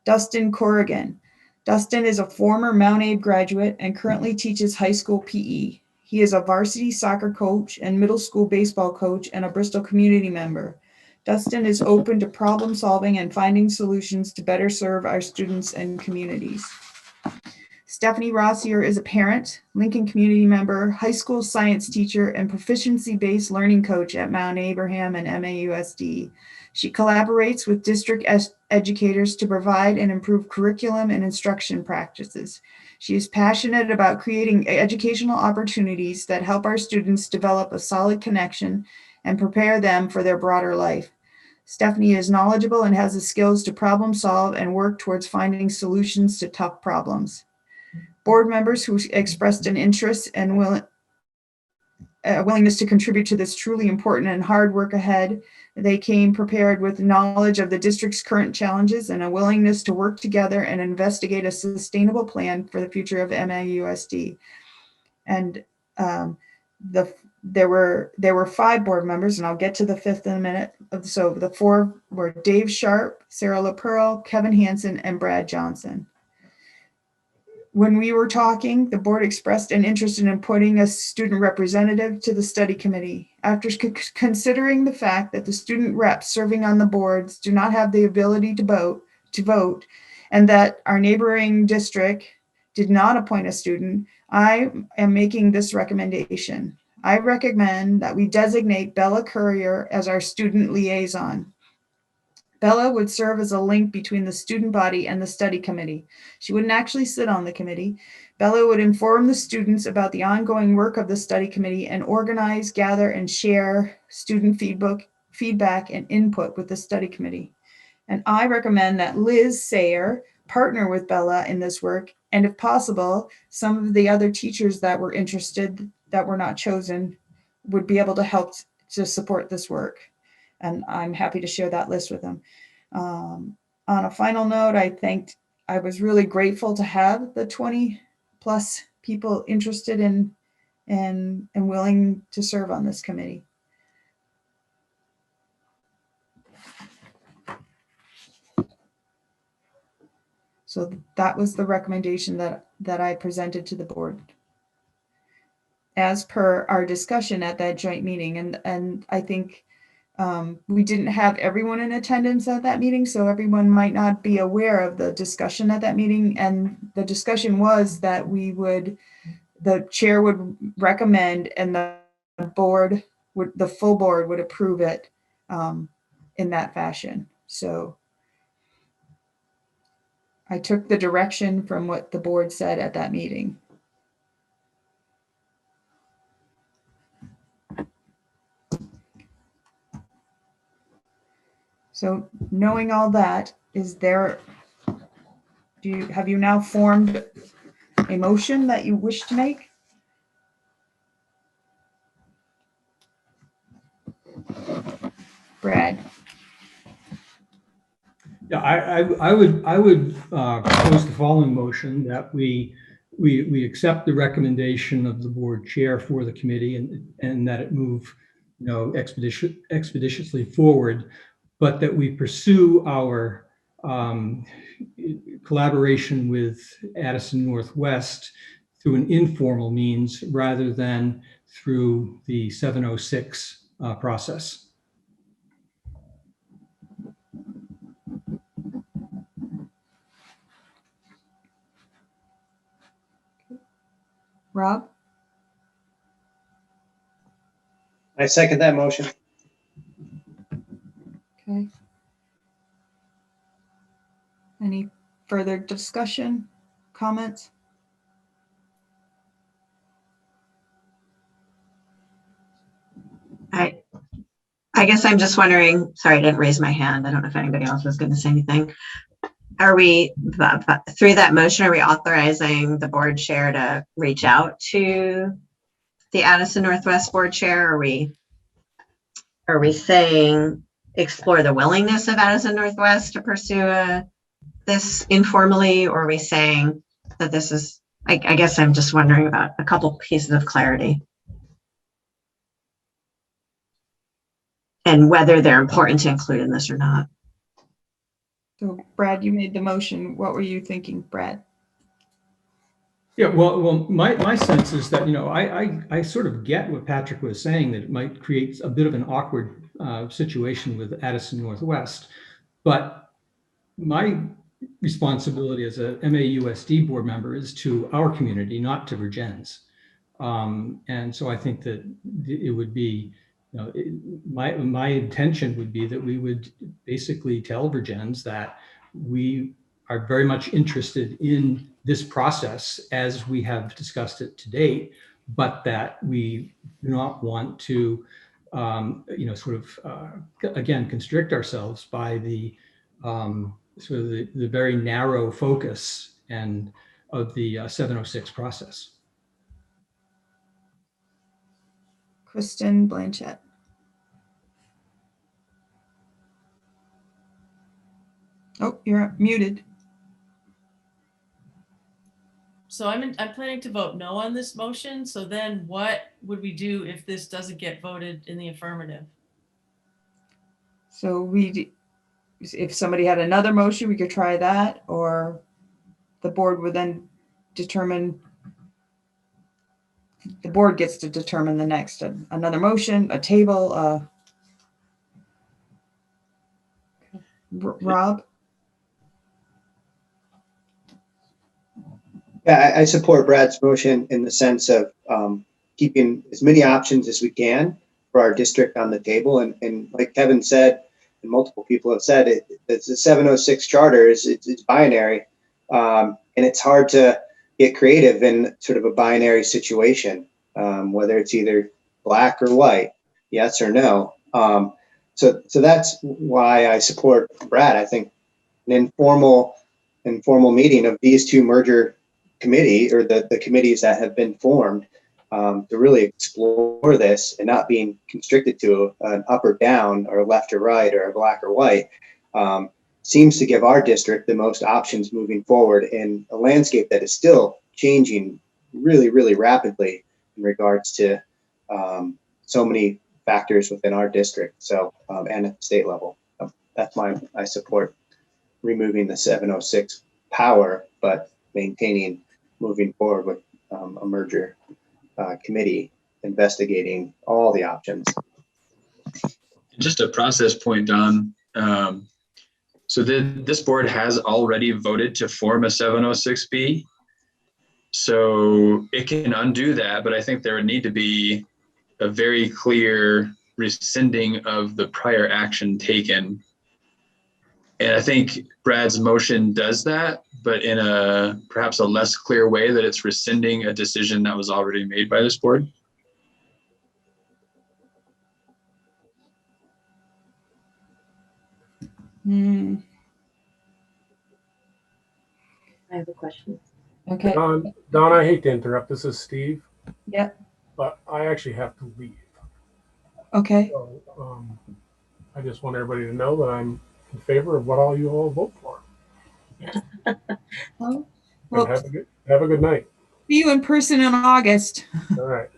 Dustin Corrigan. Dustin is a former Mount Abe graduate and currently teaches high school PE. He is a varsity soccer coach and middle school baseball coach and a Bristol community member. Dustin is open to problem solving and finding solutions to better serve our students and communities. Stephanie Rossier is a parent, Lincoln community member, high school science teacher, and proficiency-based learning coach at Mount Abraham and MAUSD. She collaborates with district educators to provide and improve curriculum and instruction practices. She is passionate about creating educational opportunities that help our students develop a solid connection and prepare them for their broader life. Stephanie is knowledgeable and has the skills to problem solve and work towards finding solutions to tough problems. Board members who expressed an interest and willingness to contribute to this truly important and hard work ahead. They came prepared with knowledge of the district's current challenges and a willingness to work together and investigate a sustainable plan for the future of MAUSD. And there were 5 board members, and I'll get to the 5th in a minute. So the 4 were Dave Sharp, Sarah LaPearl, Kevin Hansen, and Brad Johnson. When we were talking, the board expressed an interest in putting a student representative to the study committee. After considering the fact that the student reps serving on the boards do not have the ability to vote, and that our neighboring district did not appoint a student, I am making this recommendation. I recommend that we designate Bella Courier as our student liaison. Bella would serve as a link between the student body and the study committee. She wouldn't actually sit on the committee. Bella would inform the students about the ongoing work of the study committee and organize, gather, and share student feedback and input with the study committee. And I recommend that Liz Sayer partner with Bella in this work, and if possible, some of the other teachers that were interested that were not chosen would be able to help to support this work. And I'm happy to share that list with them. On a final note, I was really grateful to have the 20 plus people interested in and willing to serve on this committee. So that was the recommendation that I presented to the board as per our discussion at that joint meeting. And I think we didn't have everyone in attendance at that meeting, so everyone might not be aware of the discussion at that meeting. And the discussion was that the chair would recommend and the full board would approve it in that fashion. So I took the direction from what the board said at that meeting. So knowing all that, have you now formed a motion that you wish to make? Brad. Yeah, I would propose the following motion, that we accept the recommendation of the board chair for the committee and that it move, expeditiously forward, but that we pursue our collaboration with Addison Northwest through an informal means rather than through the 706 process. Rob? I second that motion. Okay. Any further discussion, comments? I guess I'm just wondering, sorry, I didn't raise my hand. I don't know if anybody else was going to say anything. Are we, through that motion, are we authorizing the board chair to reach out to the Addison Northwest board chair? Are we saying explore the willingness of Addison Northwest to pursue this informally, or are we saying that this is, I guess I'm just wondering about a couple pieces of clarity. And whether they're important to include in this or not. So Brad, you made the motion. What were you thinking, Brad? Yeah, well, my sense is that, I sort of get what Patrick was saying, that it might create a bit of an awkward situation with Addison Northwest. But my responsibility as a MAUSD board member is to our community, not to Virgins. And so I think that it would be, my intention would be that we would basically tell Virgins that we are very much interested in this process as we have discussed it to date, but that we do not want to, again, constrict ourselves by the sort of the very narrow focus and of the 706 process. Kristen Blanchett. Oh, you're muted. So I'm planning to vote no on this motion. So then what would we do if this doesn't get voted in the affirmative? So if somebody had another motion, we could try that, or the board would then determine, the board gets to determine the next, another motion, a table, Rob? Yeah, I support Brad's motion in the sense of keeping as many options as we can for our district on the table. And like Kevin said, and multiple people have said, it's a 706 charter, it's binary. And it's hard to get creative in sort of a binary situation, whether it's either black or white, yes or no. So that's why I support Brad. I think an informal meeting of these two merger committee, or the committees that have been formed, to really explore this and not being constricted to an up or down or left or right or a black or white, seems to give our district the most options moving forward in a landscape that is still changing really, really rapidly in regards to so many factors within our district. So, and at the state level. That's I support removing the 706 power, but maintaining moving forward with a merger committee investigating all the options. Just a process point, Don. So this board has already voted to form a 706B. So it can undo that, but I think there would need to be a very clear rescinding of the prior action taken. And I think Brad's motion does that, but in perhaps a less clear way, that it's rescinding a decision that was already made by this board. Hmm. I have a question. Okay. Don, I hate to interrupt. This is Steve. Yep. But I actually have to leave. Okay. So I just want everybody to know that I'm in favor of what all you all vote for. Well, And have a good night. See you in person in August. All right.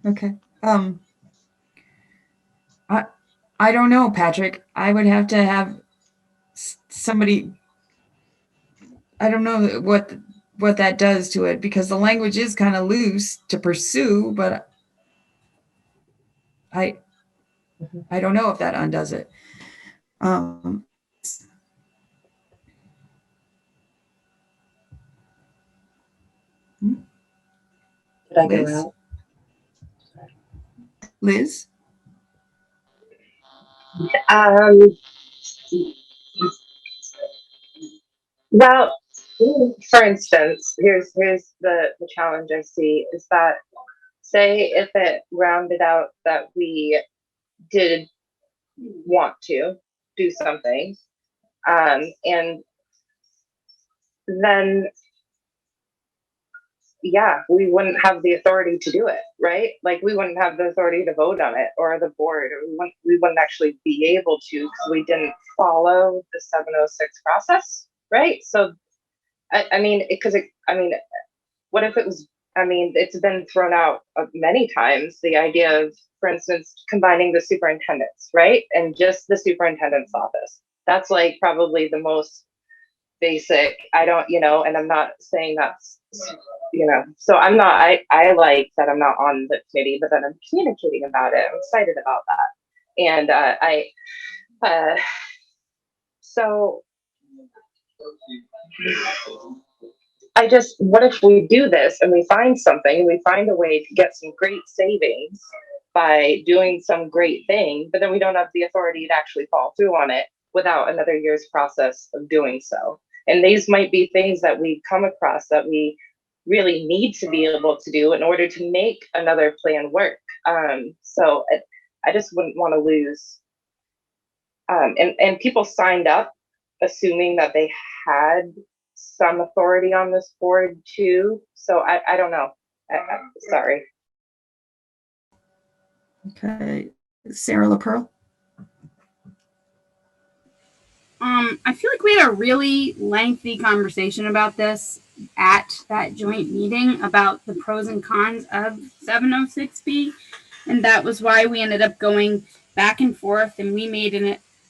Okay. I don't know, Patrick. I would have to have somebody, I don't know what that does to it, because the language is kind of loose to pursue, but I don't know if that undoes it. Did I go Liz? out? Liz? Well, for instance, here's the challenge I see is that, say if it rounded out that we did want to do something, and then yeah, we wouldn't have the authority to do it, right? Like we wouldn't have the authority to vote on it, or the board, or we wouldn't actually be able to, because we didn't follow the 706 process, right? So I mean, what if it was, I mean, it's been thrown out many times, the idea of, for instance, combining the superintendents, right? And just the superintendent's office. That's like probably the most basic. I don't, and I'm not saying that's, so I'm not, I like that I'm not on the committee, but then I'm communicating about it. I'm excited about that. And so what if we do this and we find something and we find a way to get some great savings by doing some great thing, but then we don't have the authority to actually follow through on it without another year's process of doing so. And these might be things that we come across that we really need to be able to do in order to make another plan work. So I just wouldn't want to lose. And people signed up assuming that they had some authority on this board too. So I don't know. Sorry. Okay. Sarah LaPearl? I feel like we had a really lengthy conversation about this at that joint meeting about the pros and cons of 706B. And that was why we ended up going back and forth, and we made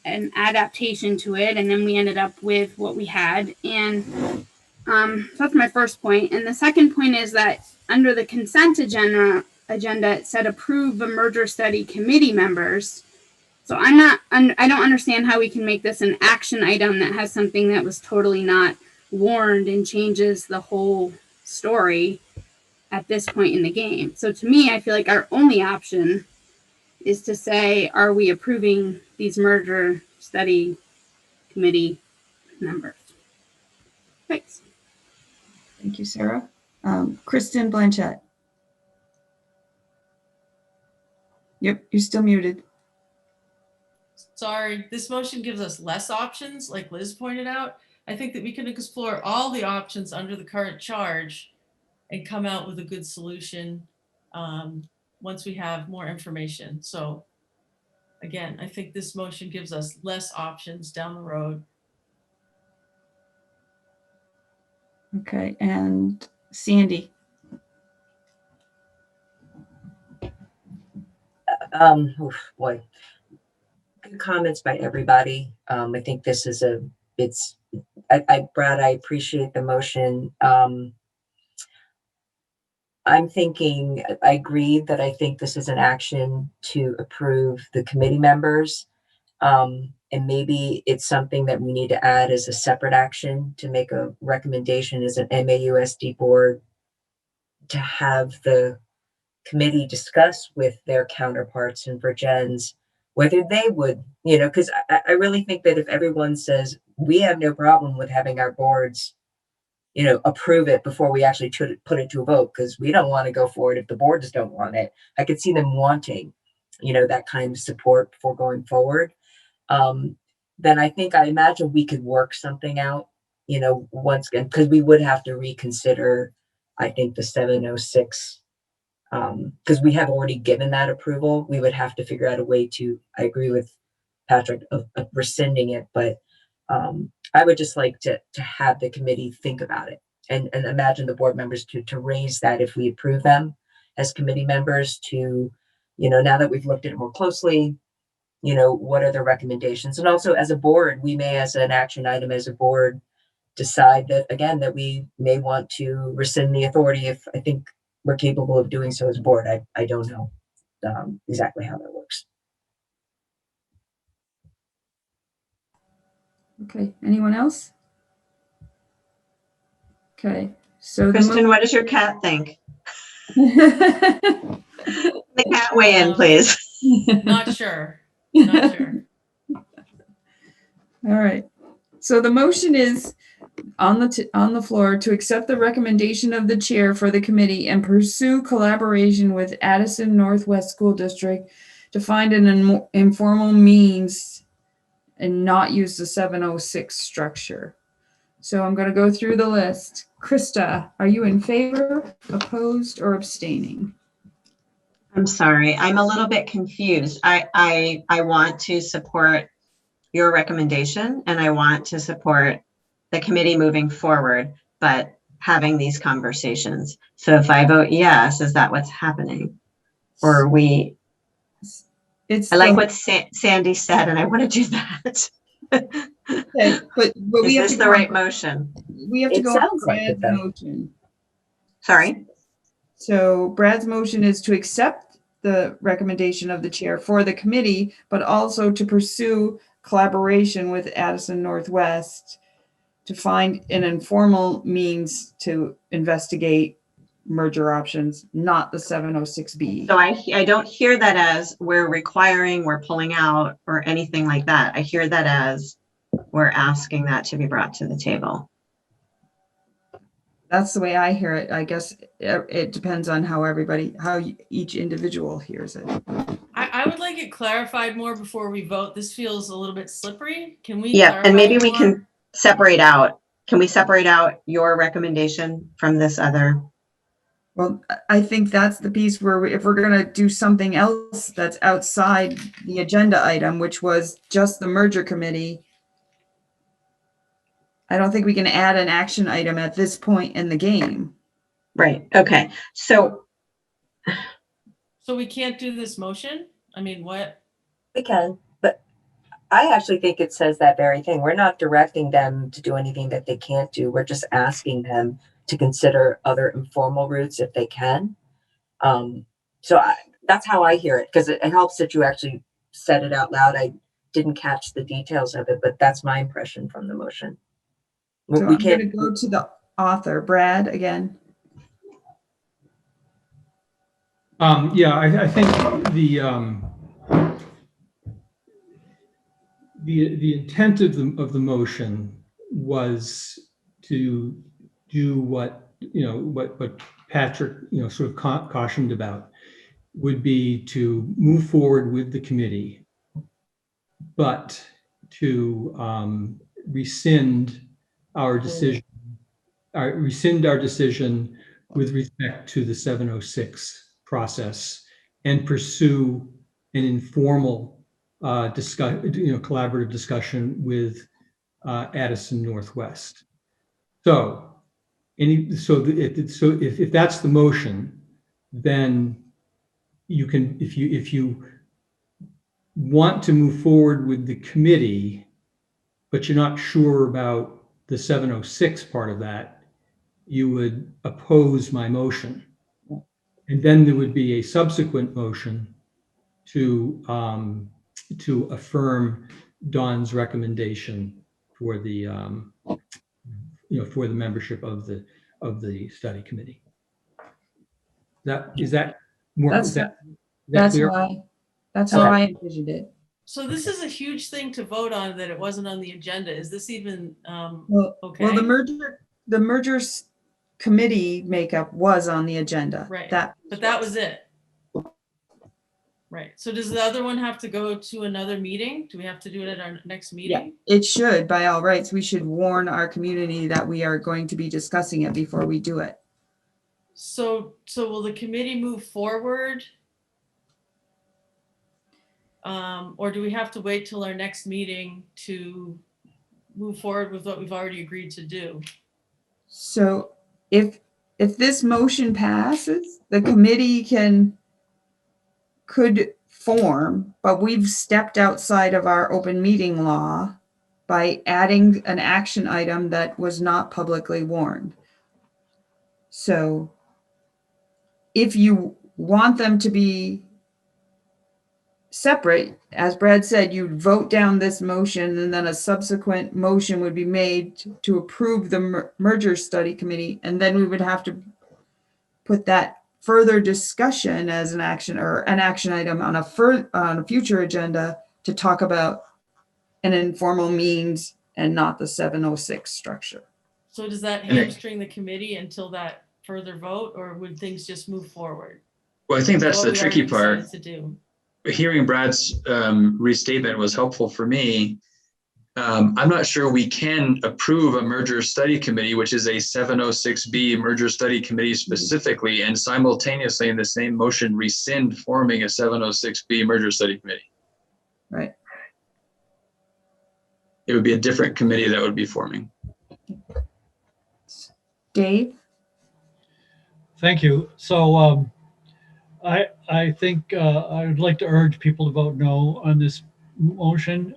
an adaptation to it. And then we ended up with what we had. And so that's my first point. And the second point is that under the consent agenda, it said approve the merger study committee members. So I don't understand how we can make this an action item that has something that was totally not warned and changes the whole story at this point in the game. So to me, I feel like our only option is to say, are we approving these merger study committee members? Thanks. Thank you, Sarah. Kristen Blanchett. Yep, you're still muted. Sorry, this motion gives us less options, like Liz pointed out. I think that we can explore all the options under the current charge and come out with a good solution once we have more information. So again, I think this motion gives us less options down the road. Okay, and Sandy. Boy, good comments by everybody. I think this is Brad, I appreciate the motion. I'm thinking, I agree that I think this is an action to approve the committee members. And maybe it's something that we need to add as a separate action to make a recommendation as an MAUSD board to have the committee discuss with their counterparts in Virgins whether they would, because I really think that if everyone says we have no problem with having our boards, approve it before we actually put it to a vote, because we don't want to go forward if the boards don't want it. I could see them wanting, that kind of support before going forward. Then I imagine we could work something out, once again, because we would have to reconsider, I think, the 706, because we have already given that approval. We would have to figure out a way to, I agree with Patrick, of rescinding it, but I would just like to have the committee think about it and imagine the board members to raise that if we approve them as committee members to, now that we've looked at it more closely, what are the recommendations? And also as a board, we may, as an action item as a board, decide that, again, that we may want to rescind the authority if I think we're capable of doing so as a board. I don't know exactly how that works. Okay, anyone else? Okay, so Kristen, what does your cat think? The cat weigh in, please. Not sure. Not sure. All right. So the motion is on the floor to accept the recommendation of the chair for the committee and pursue collaboration with Addison Northwest School District to find an informal means and not use the 706 structure. So I'm going to go through the list. Krista, are you in favor, opposed, or abstaining? I'm sorry, I'm a little bit confused. I want to support your recommendation and I want to support the committee moving forward, but having these conversations. So if I vote yes, is that what's happening? Or are we? I like what Sandy said, and I want to do that. Okay, but we have is this to the go right on, motion? we have to It go on sounds like Brad's it, though. motion. Sorry. So Brad's motion is to accept the recommendation of the chair for the committee, but also to pursue collaboration with Addison Northwest to find an informal means to investigate merger options, not the 706B. So I don't hear that as we're requiring, we're pulling out, or anything like that. I hear that as we're asking that to be brought to the table. That's the way I hear it. I guess it depends on how each individual hears it. I would like it clarified more before we vote. This feels a little bit slippery. Can we? Yeah, and maybe we more? can separate out. Can we separate out your recommendation from this other? Well, I think that's the piece where if we're going to do something else that's outside the agenda item, which was just the merger committee, I don't think we can add an action item at this point in the game. Right. Okay. So we can't do this motion? I mean, what? We can, but I actually think it says that very thing. We're not directing them to do anything that they can't do. We're just asking them to consider other informal routes if they can. That's how I hear it, because it helps that you actually said it out loud. I didn't catch the details of it, but that's my impression from the motion. So I'm going to go to the author, Brad, again. Yeah, I think the intent of the motion was to do what Patrick sort of cautioned about, would be to move forward with the committee, but to rescind our decision with respect to the 706 process and pursue an informal collaborative discussion with Addison Northwest. So if that's the motion, then you can, if you want to move forward with the committee, but you're not sure about the 706 part of that, you would oppose my motion. And then there would be a subsequent motion to affirm Dawn's recommendation for the for the membership of the study committee. Is that more? That's how I envisioned it. So this is a huge thing to vote on that it wasn't on the agenda. Is this even okay? Well, the mergers committee makeup was on the agenda. Right. But that was it. Right. So does the other one have to go to another meeting? Do we have to do it at our next meeting? Yeah, it should, by all rights. We should warn our community that we are going to be discussing it before we do it. So will the committee move forward? Or do we have to wait till our next meeting to move forward with what we've already agreed to do? So if this motion passes, the committee could form, but we've stepped outside of our open meeting law by adding an action item that was not publicly warned. So if you want them to be separate, as Brad said, you'd vote down this motion and then a subsequent motion would be made to approve the merger study committee. And then we would have to put that further discussion as an action or an action item on a future agenda to talk about an informal means and not the 706 structure. So does that hamstring the committee until that further vote, or would things just move forward? Well, I think that's What the we tricky already part. decided to do. Hearing Brad's restatement was helpful for me. I'm not sure we can approve a merger study committee, which is a 706B merger study committee specifically, and simultaneously in the same motion rescind forming a 706B merger study committee. Right. It would be a different committee that would be forming. Dave? Thank you. So I think I would like to urge people to vote no on this motion.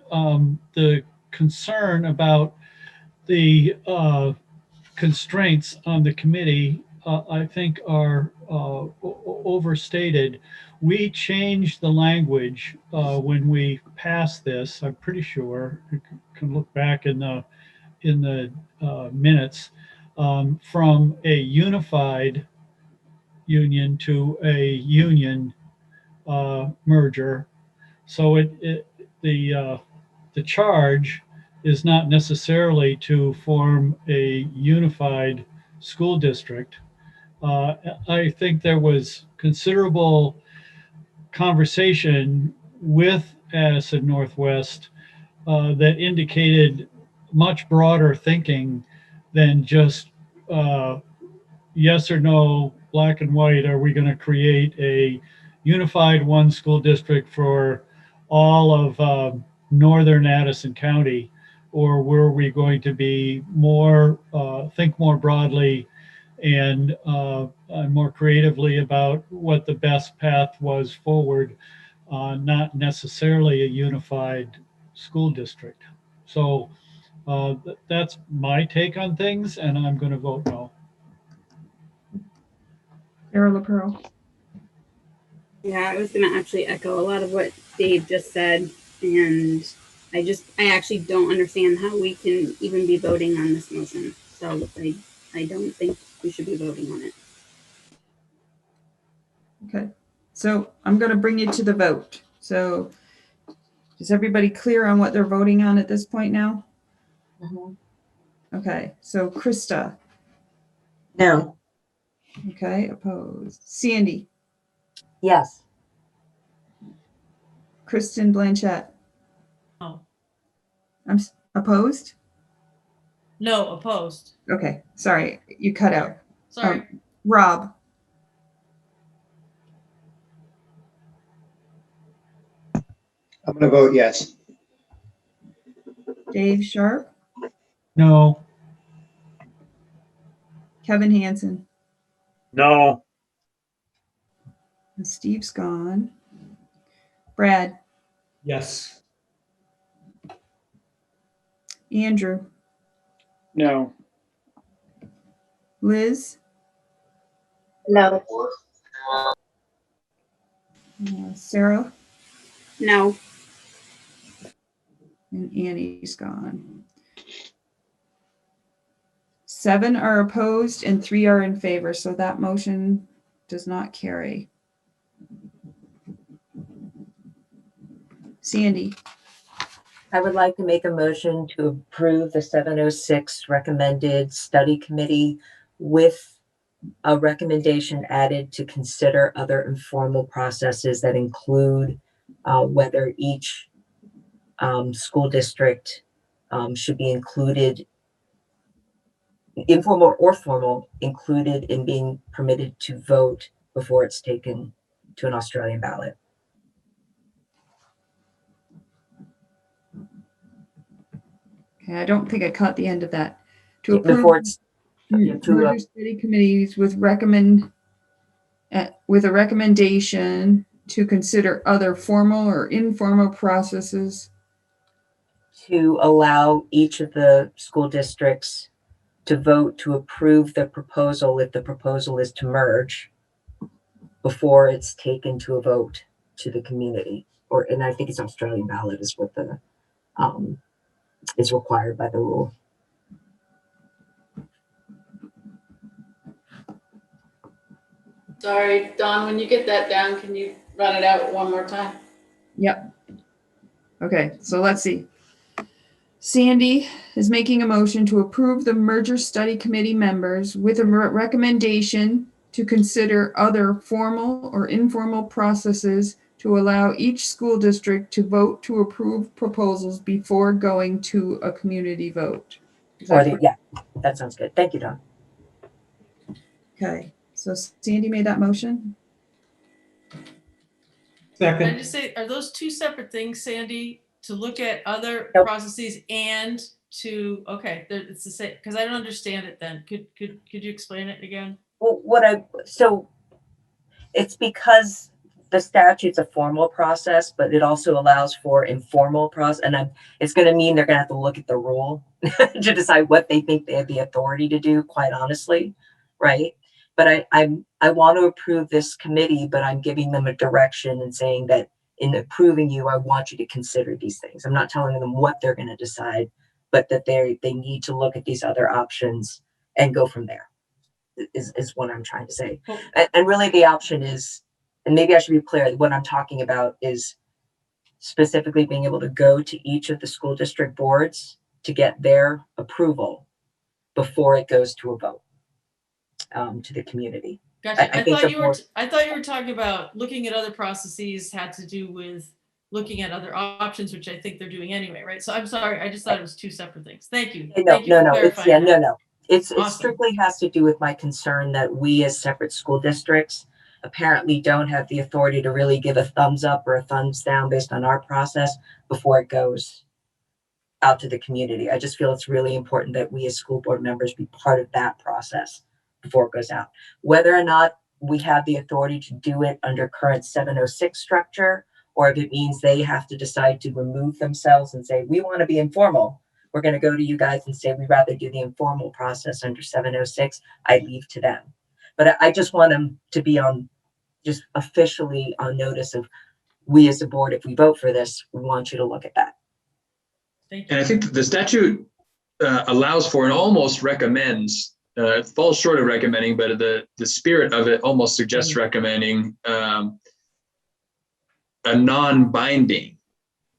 The concern about the constraints on the committee, I think, are overstated. We changed the language when we passed this. I'm pretty sure you can look back in the minutes, from a unified union to a union merger. So the charge is not necessarily to form a unified school district. I think there was considerable conversation with Addison Northwest that indicated much broader thinking than just yes or no, black and white. Are we going to create a unified one school district for all of northern Addison County, or were we going to be more think more broadly and more creatively about what the best path was forward, not necessarily a unified school district? So that's my take on things, and I'm going to vote no. Sarah LaPearl. Yeah, I was going to actually echo a lot of what Dave just said. And I actually don't understand how we can even be voting on this motion. So I don't think we should be voting on it. Okay, so I'm going to bring you to the vote. So is everybody clear on what they're voting on at this point now? Okay, so Krista. No. Okay, opposed. Sandy. Yes. Kristen Blanchette. No. I'm opposed? No, opposed. Okay, sorry, you cut out. Sorry. Rob. I'm going to vote yes. Dave Sharp. No. Kevin Hansen. No. And Steve's gone. Brad. Yes. Andrew. No. Liz. No. Sarah. No. And Annie's gone. 7 are opposed and 3 are in favor, so that motion does not carry. Sandy. I would like to make a motion to approve the 706 recommended study committee with a recommendation added to consider other informal processes that include whether each school district should be included, informal or formal, included in being permitted to vote before it's taken to an Australian ballot. Okay, I don't think I caught the end of that. To Before approve it's merger study committees with a recommendation to consider other formal or informal processes To allow each of the school districts to vote to approve the proposal if the proposal is to merge before it's taken to a vote to the community. And I think it's Australian ballot is what the is required by the rule. Sorry, Don, when you get that down, can you run it out one more time? Yep. Okay, so let's see. Sandy is making a motion to approve the merger study committee members with a recommendation to consider other formal or informal processes to allow each school district to vote to approve proposals before going to a community vote. Yeah, that sounds good. Thank you, Don. Okay, so Sandy made that motion. Can I just say, are those two separate things, Sandy? To look at other processes and to, okay, it's the same, because I don't understand it then. Could you explain it again? Well, so it's because the statute's a formal process, but it also allows for informal process. And it's going to mean they're going to have to look at the rule to decide what they think they have the authority to do, quite honestly, right? But I want to approve this committee, but I'm giving them a direction and saying that in approving you, I want you to consider these things. I'm not telling them what they're going to decide, but that they need to look at these other options and go from there. Is what I'm trying to say. And really the option is, and maybe I should be clear, what I'm talking about is specifically being able to go to each of the school district boards to get their approval before it goes to a vote to the community. Gotcha. I thought you were talking about looking at other processes had to do with looking at other options, which I think they're doing anyway, right? So I'm sorry, I just thought it was two separate things. Thank you. No. It Awesome. strictly has to do with my concern that we as separate school districts apparently don't have the authority to really give a thumbs up or a thumbs down based on our process before it goes out to the community. I just feel it's really important that we as school board members be part of that process before it goes out. Whether or not we have the authority to do it under current 706 structure, or if it means they have to decide to remove themselves and say, we want to be informal, we're going to go to you guys and say, we'd rather do the informal process under 706, I leave to them. But I just want them to be just officially on notice of, we as a board, if we vote for this, we want you to look at that. And I think the statute allows for and almost recommends, it falls short of recommending, but the spirit of it almost suggests recommending a non-binding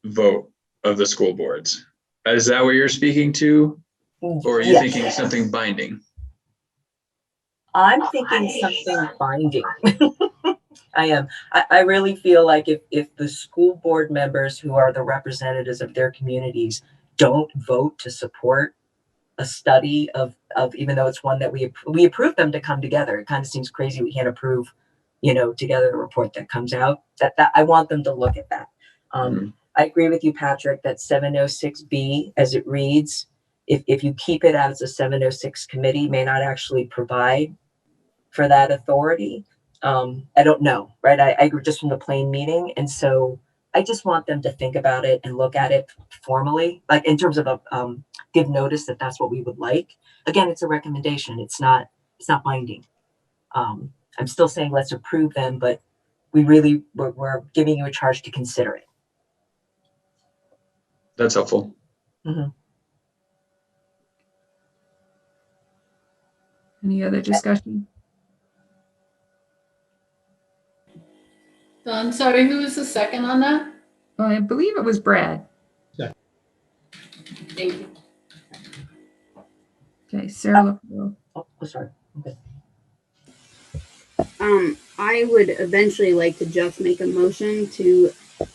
vote of the school boards. Is that what you're speaking to? Or are you thinking something binding? I'm thinking something binding. I am. I really feel like if the school board members who are the representatives of their communities don't vote to support a study of even though it's one that we approve them to come together, it kind of seems crazy we can't approve, together a report that comes out. That I want them to look at that. I agree with you, Patrick, that 706B as it reads, if you keep it as a 706 committee, may not actually provide for that authority. I don't know, right? I agree just from the plain meaning. And so I just want them to think about it and look at it formally, like in terms of give notice that that's what we would like. Again, it's a recommendation. It's not binding. I'm still saying let's approve them, but we're giving you a charge to consider it. That's helpful. Mm-hmm. Any other discussion? Don, sorry, who was the second on that? I believe it was Brad. Thank you. Okay, Sarah. Sorry. Okay. I would eventually like to just make a motion to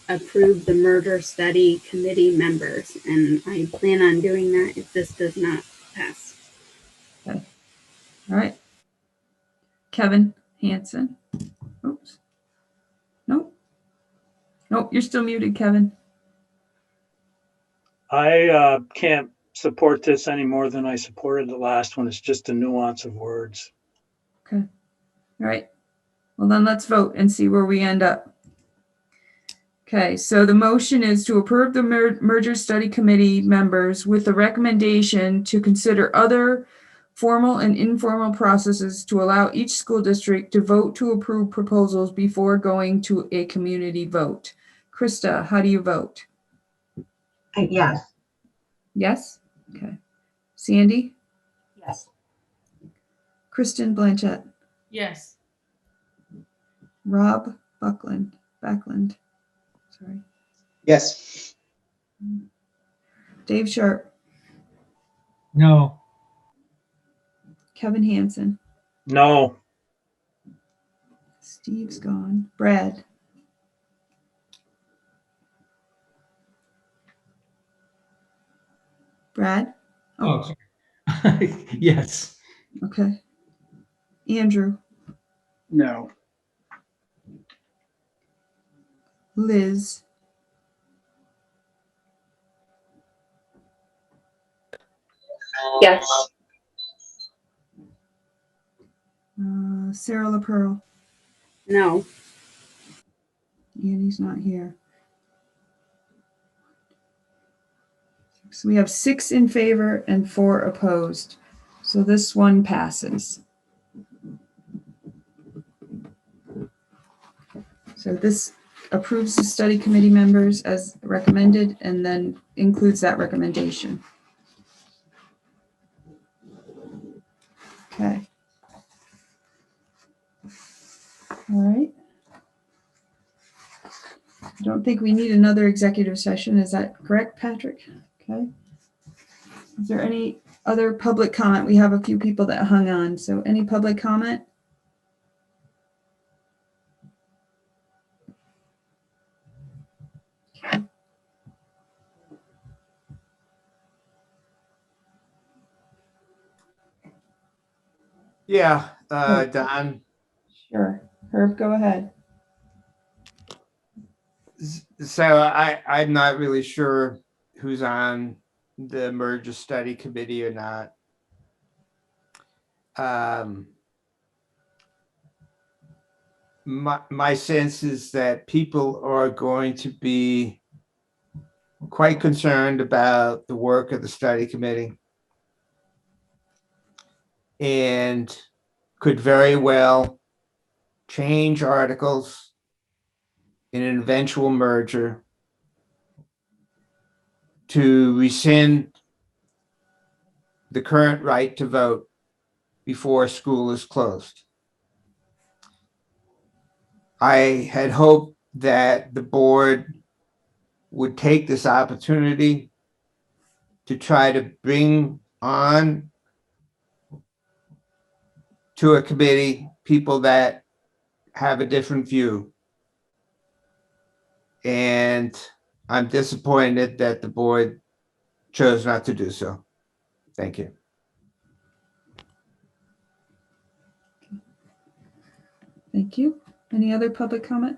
approve the merger study committee members, and I plan on doing that if this does not pass. Okay. All right. Kevin Hansen. Oops. Nope. You're still muted, Kevin. I can't support this any more than I supported the last one. It's just a nuance of words. Okay. All right. Well, then let's vote and see where we end up. Okay, so the motion is to approve the merger study committee members with the recommendation to consider other formal and informal processes to allow each school district to vote to approve proposals before going to a community vote. Krista, how do you vote? Yes. Yes? Okay. Sandy? Yes. Kristen Blanchett? Yes. Rob Backlund. Sorry. Yes. Dave Sharp? No. Kevin Hansen? No. Steve's gone. Brad? Brad? Oh, sorry. Yes. Okay. Andrew? No. Liz? Yes. Sarah LaPearl? No. Annie's not here. So we have 6 in favor and 4 opposed. So this one passes. So this approves the study committee members as recommended and then includes that recommendation. Okay. All right. I don't think we need another executive session. Is that correct, Patrick? Okay. Is there any other public comment? We have a few people that hung on. So any public comment? Yeah, Don. Sure. Herb, go ahead. So I'm not really sure who's on the merger study committee or not. My sense is that people are going to be quite concerned about the work of the study committee and could very well change articles in an eventual merger to rescind the current right to vote before school is closed. I had hoped that the board would take this opportunity to try to bring on to a committee people that have a different view. And I'm disappointed that the board chose not to do so. Thank you. Thank you. Any other public comment?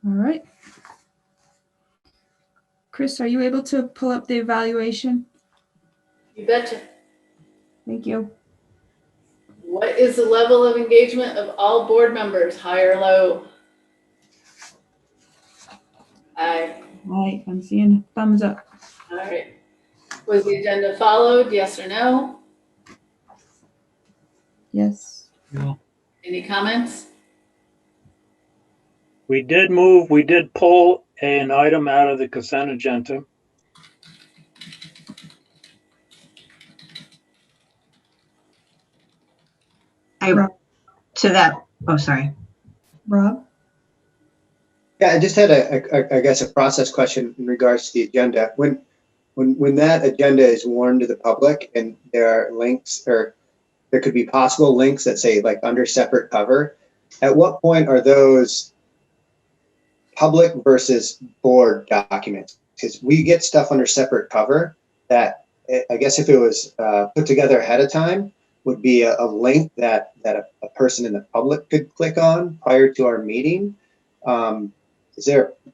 All right. Chris, are you able to pull up the evaluation? You betcha. Thank you. What is the level of engagement of all board members, high or low? Aye. All right, I'm seeing thumbs up. All right. Was the agenda followed, yes or no? Yes. No. Any comments? We did pull an item out of the consent agenda. Sorry. Rob? Yeah, I just had I guess a process question in regards to the agenda. When that agenda is warned to the public and there are links, or there could be possible links that say like under separate cover, at what point are those public versus board documents? Because we get stuff under separate cover that I guess if it was put together ahead of time would be a link that a person in the public could click on prior to our meeting. Is there a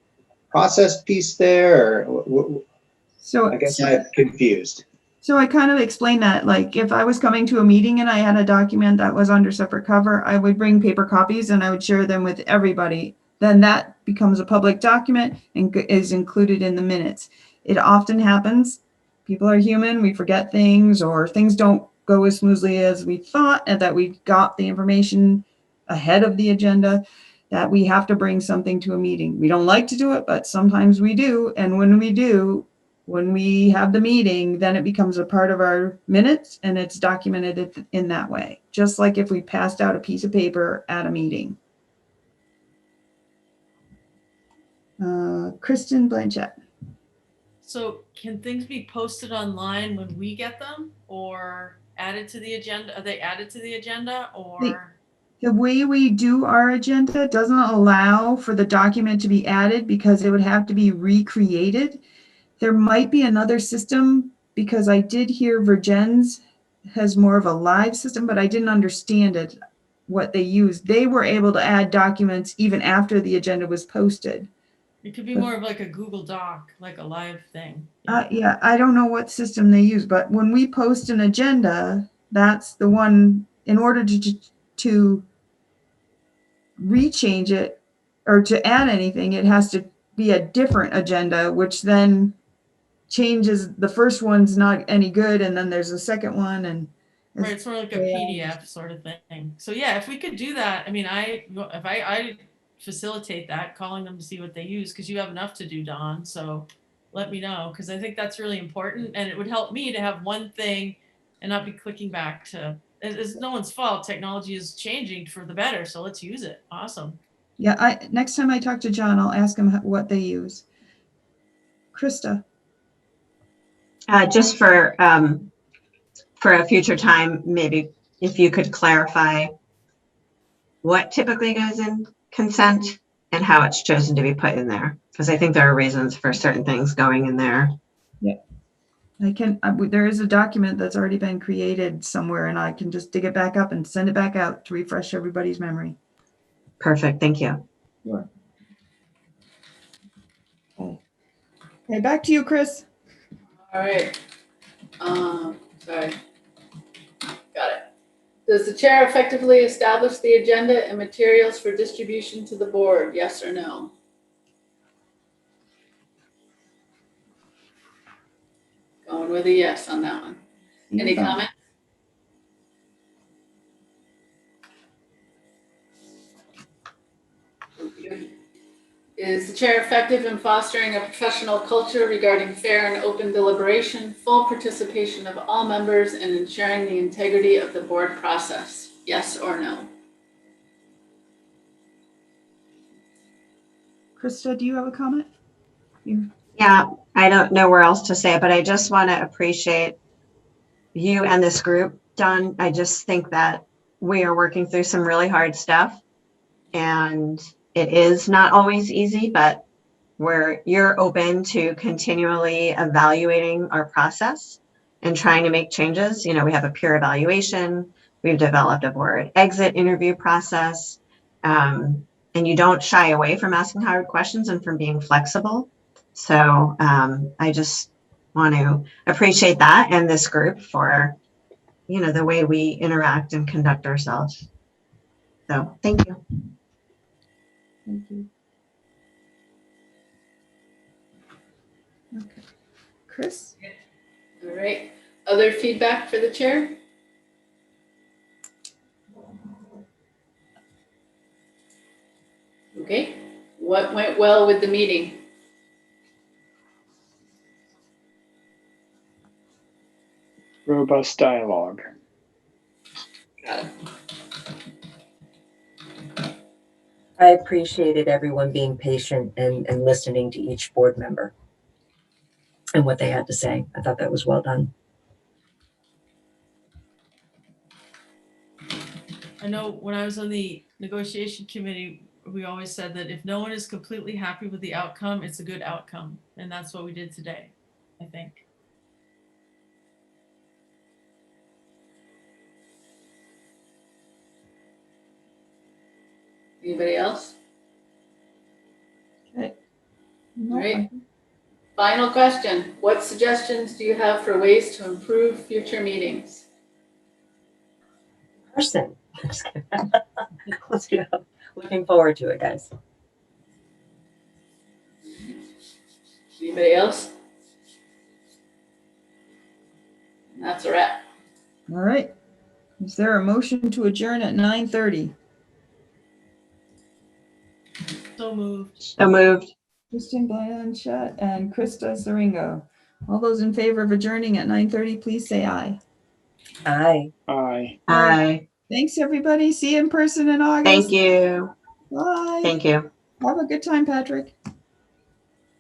process piece there, or so I guess I'm confused. So I kind of explained that, like, if I was coming to a meeting and I had a document that was under separate cover, I would bring paper copies and I would share them with everybody. Then that becomes a public document and is included in the minutes. It often happens. People are human. We forget things, or things don't go as smoothly as we thought, and that we got the information ahead of the agenda, that we have to bring something to a meeting. We don't like to do it, but sometimes we do. And when we do, when we have the meeting, then it becomes a part of our minutes and it's documented in that way, just like if we passed out a piece of paper at a meeting. Kristen Blanchett. So can things be posted online when we get them, or added to the agenda? Are they added to the agenda, or? The way we do our agenda doesn't allow for the document to be added because it would have to be recreated. There might be another system, because I did hear Virgin's has more of a live system, but I didn't understand it, what they used. They were able to add documents even after the agenda was posted. It could be more of like a Google Doc, like a live thing. Yeah, I don't know what system they use, but when we post an agenda, that's the one. In order to rechange it or to add anything, it has to be a different agenda, which then changes. The first one's not any good, and then there's a second one, and Right, it's more like a PDF sort of thing. So yeah, if we could do that, I mean, if I facilitate that, calling them to see what they use, because you have enough to do, Dawn. So let me know, because I think that's really important, and it would help me to have one thing and not be clicking back to. It's no one's fault. Technology is changing for the better, so let's use it. Awesome. Yeah, next time I talk to John, I'll ask him what they use. Krista. Just for a future time, maybe if you could clarify what typically goes in consent and how it's chosen to be put in there, because I think there are reasons for certain things going in there. Yeah, there is a document that's already been created somewhere, and I can just dig it back up and send it back out to refresh everybody's memory. Perfect, thank you. Sure. Okay, back to you, Chris. All right. Sorry. Got it. Does the chair effectively establish the agenda and materials for distribution to the board? Yes or no? Going with a yes on that one. Any comments? Is the chair effective in fostering a professional culture regarding fair and open deliberation, full participation of all members, and ensuring the integrity of the board process? Yes or no? Krista, do you have a comment? Yeah, I don't know where else to say it, but I just want to appreciate you and this group, Don. I just think that we are working through some really hard stuff, and it is not always easy, but you're open to continually evaluating our process and trying to make changes. You know, we have a peer evaluation, we've developed a board exit interview process, and you don't shy away from asking hard questions and from being flexible. So I just want to appreciate that and this group for, you know, the way we interact and conduct ourselves. So thank you. Thank you. Okay. Chris? All right. Other feedback for the chair? Okay. What went well with the meeting? Robust dialogue. Got it. I appreciated everyone being patient and listening to each board member and what they had to say. I thought that was well done. I know when I was on the negotiation committee, we always said that if no one is completely happy with the outcome, it's a good outcome. And that's what we did today, I think. Anybody else? Okay. All right. Final question. What suggestions do you have for ways to improve future meetings? Person. Just kidding. Let's go. Looking forward to it, guys. Anybody else? And that's a wrap. All right. Is there a motion to adjourn at 9:30? So moved. So moved. Kristen Blanchett and Krista Saringo. All those in favor of adjourning at 9:30, please say aye. Aye. Aye. Aye. Thanks, everybody. See you in person in August. Thank you. Bye. Thank you. Have a good time, Patrick.